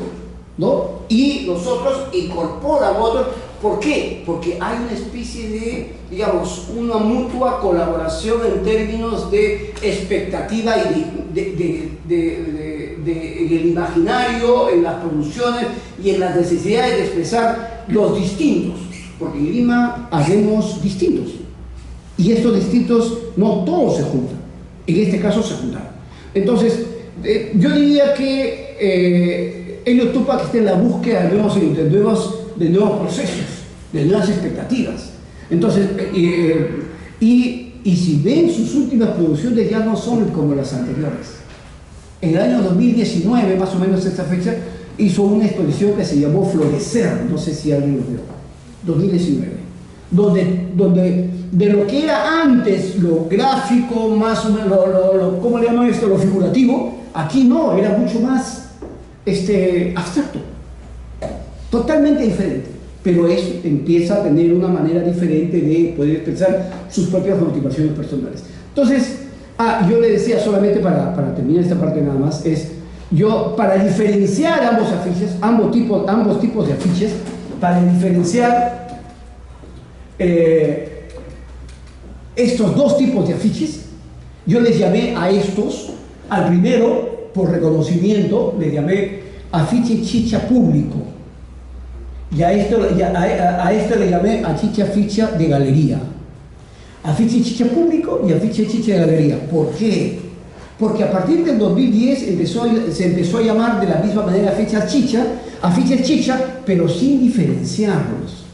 ¿no? Y nosotros incorporan otros. ¿Por qué? Porque hay una especie de, digamos, una mutua colaboración en términos de expectativa y en el imaginario, en las producciones y en las necesidades de expresar los distintos. Porque en Lima haremos distintos. Y estos distintos no todos se juntan. En este caso se juntaron. Entonces, yo diría que Elliot Tupac está en la búsqueda de nuevos procesos, de nuevas expectativas. Entonces, y si ven sus últimas producciones ya no son como las anteriores. En el año 2019, más o menos esta fecha, hizo una exposición que se llamó Florecer, no sé si alguien lo vio, 2019, donde de lo que era antes lo gráfico, más o menos, ¿cómo le llaman esto? Lo figurativo, aquí no, era mucho más abstracto, totalmente diferente, pero empieza a tener una manera diferente de poder expresar sus propias motivaciones personales. Entonces, yo le decía solamente para terminar esta parte nada más, para diferenciar ambos tipos de afiches, para diferenciar estos dos tipos de afiches, yo les llamé a estos, al primero, por reconocimiento, les llamé afiche chicha público, y a esto le llamé afiche chicha de galería. Afiche chicha público y afiche chicha de galería. ¿Por qué? Porque a partir del 2010 se empezó a llamar de la misma manera afiches chicha, pero sin diferenciarlos.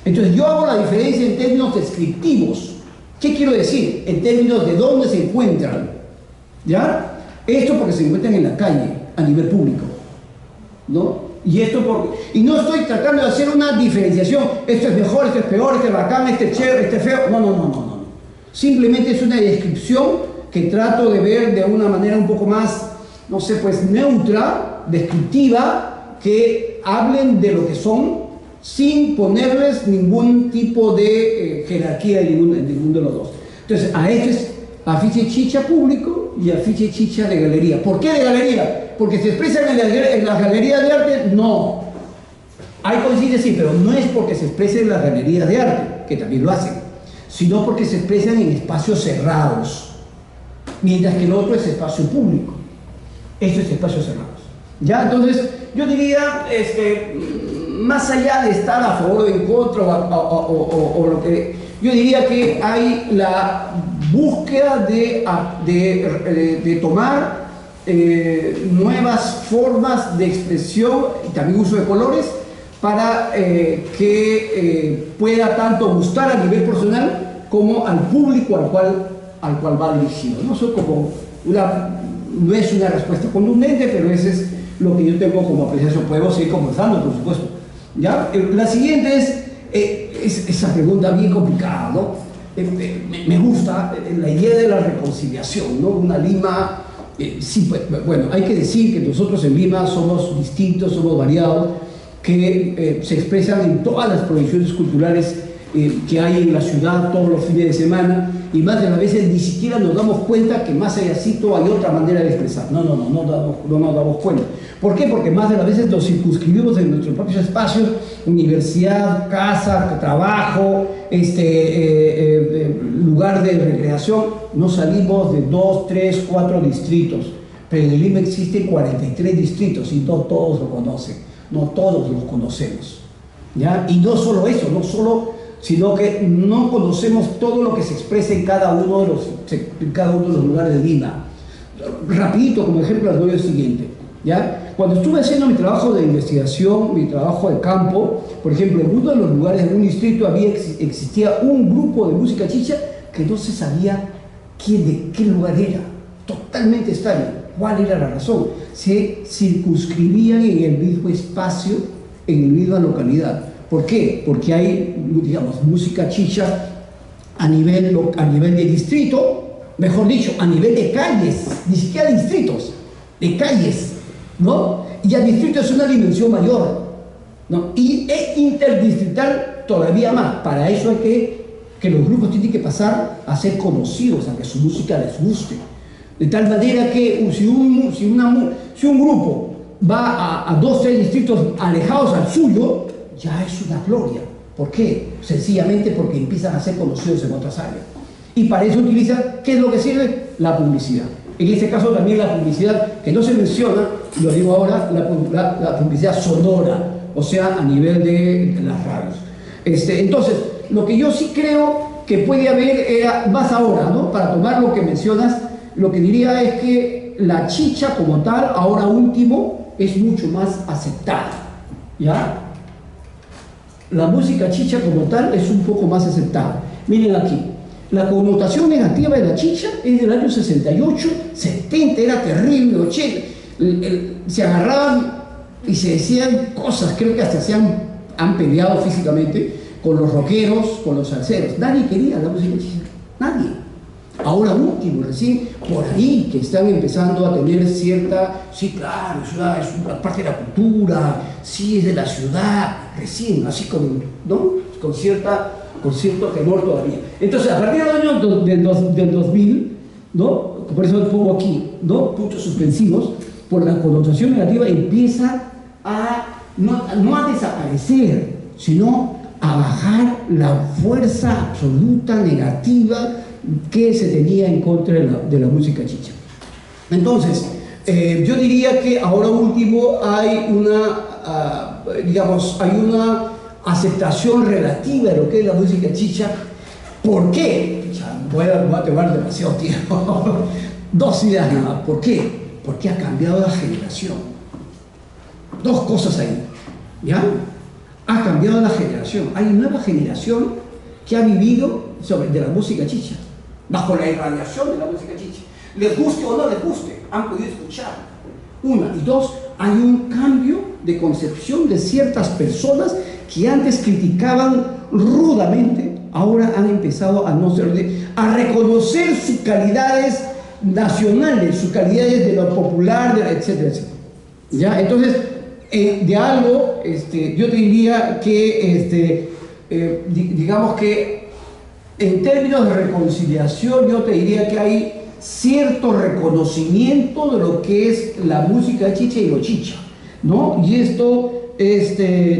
Entonces yo hago la diferencia en términos descriptivos. ¿Qué quiero decir? En términos de dónde se encuentran. ¿Ya? Esto porque se encuentran en la calle, a nivel público, ¿no? Y no estoy tratando de hacer una diferenciación, esto es mejor, esto es peor, este es bacán, este es chévere, este es feo. No. Simplemente es una descripción que trato de ver de una manera un poco más, no sé, pues neutra, descriptiva, que hablen de lo que son, sin ponerles ningún tipo de jerarquía en ninguno de los dos. Entonces, a este es afiche chicha público y afiche chicha de galería. ¿Por qué de galería? Porque se expresan en las galerías de arte, no. Hay coincidencias, sí, pero no es porque se expresen en las galerías de arte, que también lo hacen, sino porque se expresan en espacios cerrados, mientras que el otro es espacio público. Esto es espacios cerrados. ¿Ya? Entonces, yo diría, más allá de estar a favor o en contra, o lo que... Yo diría que hay la búsqueda de tomar nuevas formas de expresión y también uso de colores para que pueda tanto gustar a nivel personal como al público al cual va dirigido. No es una respuesta contundente, pero ese es lo que yo tengo como apreciación. Podemos seguir conversando, por supuesto. ¿Ya? La siguiente es esa pregunta bien complicada, ¿no? me gusta la idea de la reconciliación, ¿no? Una Lima, sí, bueno, hay que decir que nosotros en Lima somos distintos, somos variados, que se expresan en todas las proyecciones culturales que hay en la ciudad todos los fines de semana, y más de las veces ni siquiera nos damos cuenta que más allácito hay otra manera de expresar. No nos damos cuenta. ¿Por qué? Porque más de las veces nos circunscribimos en nuestros propios espacios, universidad, casa, trabajo, lugar de recreación. No salimos de 2, 3, 4 distritos, pero en Lima existen 43 distritos y no todos lo conocen, no todos los conocemos, ¿ya? Y no solo eso, sino que no conocemos todo lo que se expresa en cada uno de los lugares de Lima. Rapidito, como ejemplo, les doy el siguiente, ¿ya? Cuando estuve haciendo mi trabajo de investigación, mi trabajo de campo, por ejemplo, en uno de los lugares, en un distrito, existía un grupo de música chicha que no se sabía de qué lugar era. Totalmente extraño. ¿Cuál era la razón? Se circunscribían en el mismo espacio, en la misma localidad. ¿Por qué? Porque hay, digamos, música chicha a nivel de distrito, mejor dicho, a nivel de calles, ni siquiera de distritos, de calles, ¿no? Y el distrito es una dimensión mayor, ¿no? Y es interdistrital todavía más. Para eso hay que los grupos tienen que pasar a ser conocidos, a que su música les guste. De tal manera que si un grupo va a 2 o 3 distritos alejados al suyo, ya es una gloria. ¿Por qué? Sencillamente porque empiezan a ser conocidos en otras áreas. Y para eso utilizan, ¿qué es lo que sirve? La publicidad. En este caso también la publicidad, que no se menciona, lo digo ahora, la publicidad sonora, o sea, a nivel de las radios. Entonces, lo que yo sí creo que puede haber era, más ahora, ¿no? Para tomar lo que mencionas, lo que diría es que la chicha como tal, ahora último, es mucho más aceptada, ¿ya? La música chicha como tal es un poco más aceptada. Miren aquí, la connotación negativa de la chicha es del año 68, 70, era terrible, 80. Se agarraban y se decían cosas, creo que hasta han peleado físicamente con los rockeros, con los salseros. Nadie quería la música chicha, nadie. Ahora último, recién por ahí que están empezando a tener cierta, sí, claro, es una parte de la cultura, sí, es de la ciudad, recién, así con cierto temor todavía. Entonces, a partir del año del 2000, ¿no? Por eso pongo aquí, ¿no? Puntos suspensivos, por la connotación negativa empieza no a desaparecer, sino a bajar la fuerza absoluta negativa que se tenía en contra de la música chicha. Entonces, yo diría que ahora último hay una aceptación relativa de lo que es la música chicha. ¿Por qué? Voy a tomar demasiado tiempo. 2 ideas nada más. ¿Por qué? Porque ha cambiado la generación. 2 cosas ahí, ¿ya? Ha cambiado la generación. Hay una nueva generación que ha vivido de la música chicha, bajo la irradiación de la música chicha. Les guste o no les guste, han podido escuchar. 1. Y 2, hay un cambio de concepción de ciertas personas que antes criticaban rudamente, ahora han empezado a reconocer sus calidades nacionales, sus calidades de lo popular, etcétera, etcétera. ¿Ya? Entonces, de algo, yo te diría que, digamos que en términos de reconciliación, yo te diría que hay cierto reconocimiento de lo que es la música chicha y lo chicha, ¿no? Y esto,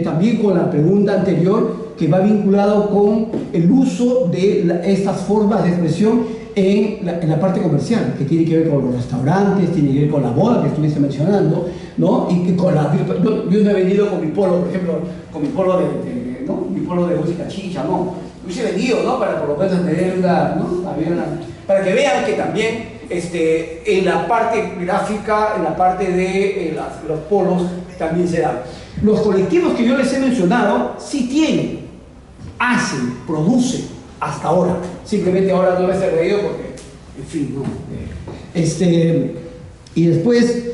también con la pregunta anterior, que va vinculado con el uso de estas formas de expresión en la parte comercial, que tiene que ver con los restaurantes, tiene que ver con la boda que estuviste mencionando, ¿no? Y que yo no he venido con mi polo, por ejemplo, con mi polo mi polo de música chicha, ¿no? Hubiese venido, ¿no? Para por lo menos tener para que vean que también en la parte gráfica, en la parte de los polos, también se da. Los colectivos que yo les he mencionado sí tienen, hacen, producen hasta ahora. Simplemente ahora no me he reído porque, en fin, no. Y después,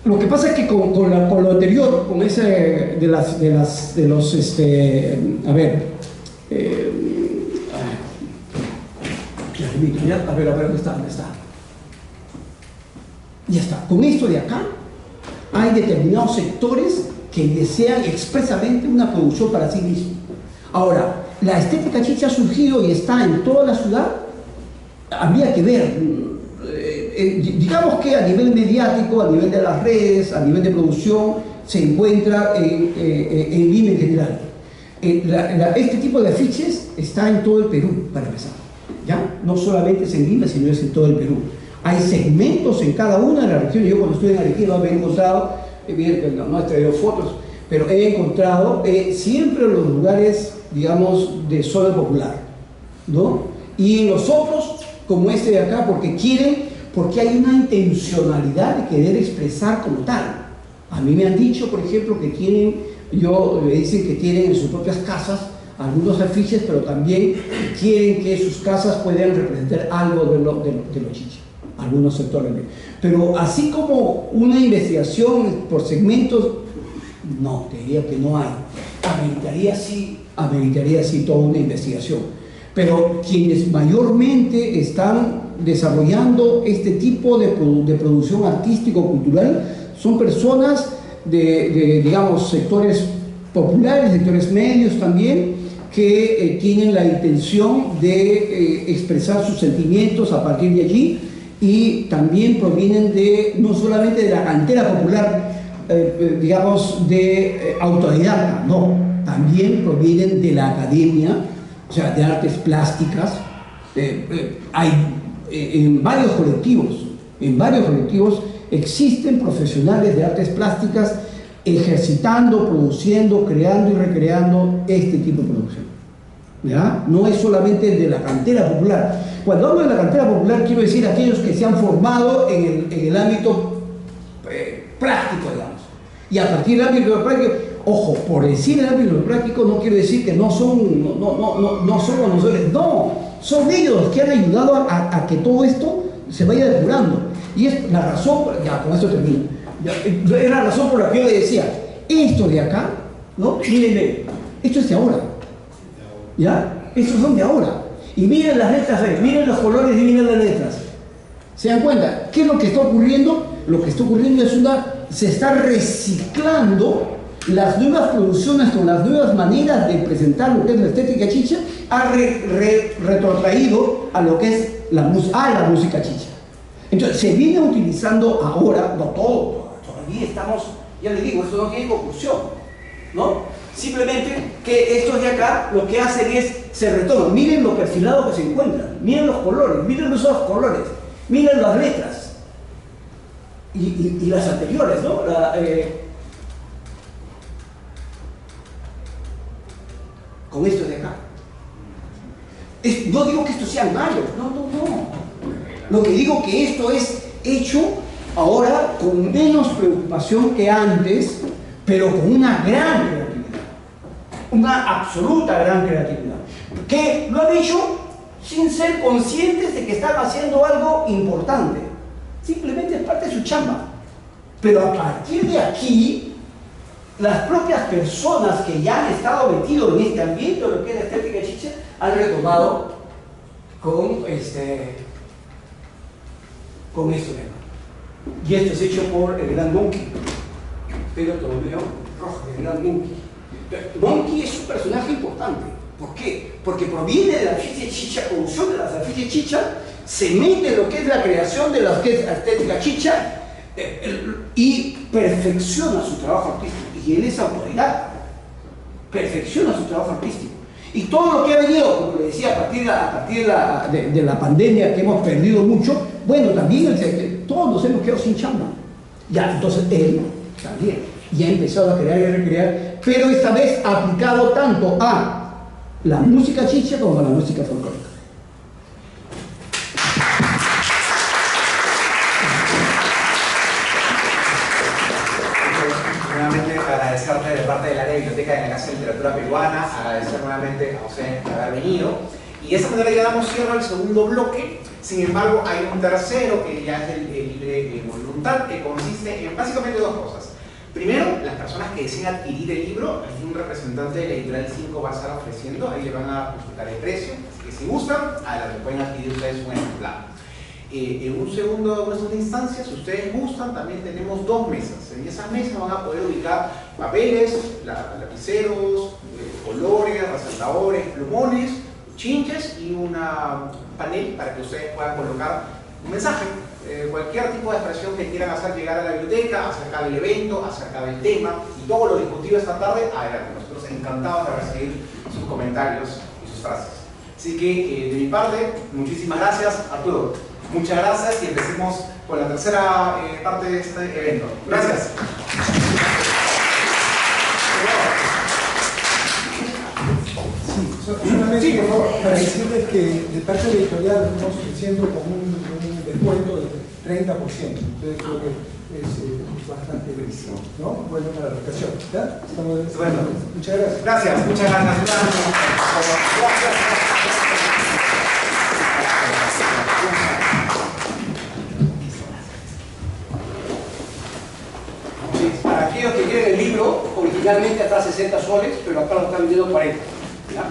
Lo que pasa es que con lo anterior, con ese a ver, a ver, ¿dónde está? Ya está. Con esto de acá, hay determinados sectores que desean expresamente una producción para sí mismos. Ahora, la estética chicha ha surgido y está en toda la ciudad. Habría que ver, digamos que a nivel mediático, a nivel de las redes, a nivel de producción, se encuentra en Lima en general. Este tipo de afiches está en todo el Perú, para empezar. ¿Ya? No solamente es en Lima, sino es en todo el Perú. Hay segmentos en cada una de las regiones. Yo cuando estuve en Arequipa me he encontrado, no he traído fotos, pero he encontrado siempre los lugares, digamos, de zona popular, ¿no? Y en los otros, como este de acá, porque hay una intencionalidad de querer expresar como tal. A mí me han dicho, por ejemplo, que me dicen que tienen en sus propias casas algunos afiches, pero también quieren que sus casas puedan representar algo de lo chicha, algunos sectores. Pero así como una investigación por segmentos, no, te diría que no hay. Ameritaría sí toda una investigación. Pero quienes mayormente están desarrollando este tipo de producción artístico-cultural son personas digamos, sectores populares, sectores medios también, que tienen la intención de expresar sus sentimientos a partir de allí, y también provienen no solamente de la cantera popular, digamos, de autodidacta, no, también provienen de la academia, o sea, de artes plásticas. Hay en varios colectivos existen profesionales de artes plásticas ejercitando, produciendo, creando y recreando este tipo de producción. ¿Ya? No es solamente de la cantera popular. Cuando hablo de la cantera popular, quiero decir aquellos que se han formado en el ámbito práctico, digamos. Y a partir del ámbito práctico, ojo, por decir el ámbito práctico no quiero decir que no son conocedores, no, son ellos los que han ayudado a que todo esto se vaya depurando. Y es la razón, ya con esto termino, es la razón por la que yo le decía, esto de acá, ¿no? Mírenme, esto es de ahora, ¿ya? Estos son de ahora. Y miren las letras, miren los colores y miren las letras. ¿Se dan cuenta? ¿Qué es lo que está ocurriendo? Lo que está ocurriendo es se está reciclando las nuevas producciones con las nuevas maneras de presentar lo que es la estética chicha, ha retrotraído a lo que es la música chicha. Entonces, se viene utilizando ahora, no todo, todavía estamos, ya les digo, esto no tiene conclusión, ¿no? Simplemente que estos de acá lo que hacen se retoman. Miren lo perfilado que se encuentran, miren los colores, miren los otros colores, miren las letras y las anteriores, ¿no? Con esto de acá. No digo que estos sean malos, no. Lo que digo que esto es hecho ahora con menos preocupación que antes, pero con una gran creatividad, una absoluta gran creatividad, que lo han hecho sin ser conscientes de que están haciendo algo importante, simplemente es parte de su chamba. Pero a partir de aquí, las propias personas que ya han estado metidos en este ambiente, lo que es la estética chicha, han retomado con esto de acá. Y esto es hecho por el gran Monkey, Pedro Ptolomeo Rojas, el gran Monkey. Monkey es un personaje importante. ¿Por qué? Porque proviene de la afiche chicha, producción de las afiches chicha, se mete en lo que es la creación de la estética chicha y perfecciona su trabajo artístico. Y él es autoridad, perfecciona su trabajo artístico. Y todo lo que ha venido, como le decía, a partir de la pandemia, que hemos perdido mucho, bueno, también todos nos hemos quedado sin chamba. Ya, entonces él también ya ha empezado a crear y a recrear, pero esta vez aplicado tanto a la música chicha como a la música folclórica. Nuevamente agradecerte de parte del área de biblioteca de la Casa de Literatura Peruana, agradecer nuevamente a José por haber venido, y de esa manera ya damos cierre al segundo bloque. Sin embargo, hay un tercero que ya es el libre voluntad, que consiste en básicamente dos cosas. Primero, las personas que deseen adquirir el libro, un representante de la editorial 5 va a estar ofreciendo, ahí le van a consultar el precio, así que si gustan, adelante, pueden adquirir ustedes un ejemplar. En una segunda instancia, si ustedes gustan, también tenemos 2 mesas. En esas mesas van a poder ubicar papeles, lapiceros, colores, resaltadores, plumones, chinches y un panel para que ustedes puedan colocar un mensaje. Cualquier tipo de expresión que quieran hacer llegar a la biblioteca, acerca del evento, acerca del tema y todo lo discutido esta tarde, adelante. Nosotros encantados de recibir sus comentarios y sus frases. Así que, de mi parte, muchísimas gracias, Arturo. Muchas gracias y empecemos con la tercera parte de este evento. Gracias. Solamente sí, por favor. para decirles que de parte de la editorial estamos ofreciendo como un descuento del 30%. Entonces creo que es bastante beneficio, ¿no? Bueno para la ocasión. ¿Ya? Estamos Bueno. Muchas gracias. Gracias, muchas gracias. Para aquellos que quieren el libro, originalmente está a 60 soles, pero acá lo están vendiendo 40. ¿Ya?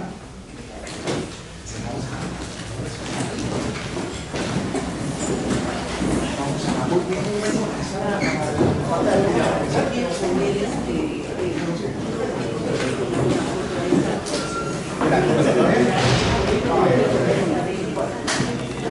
Gracias.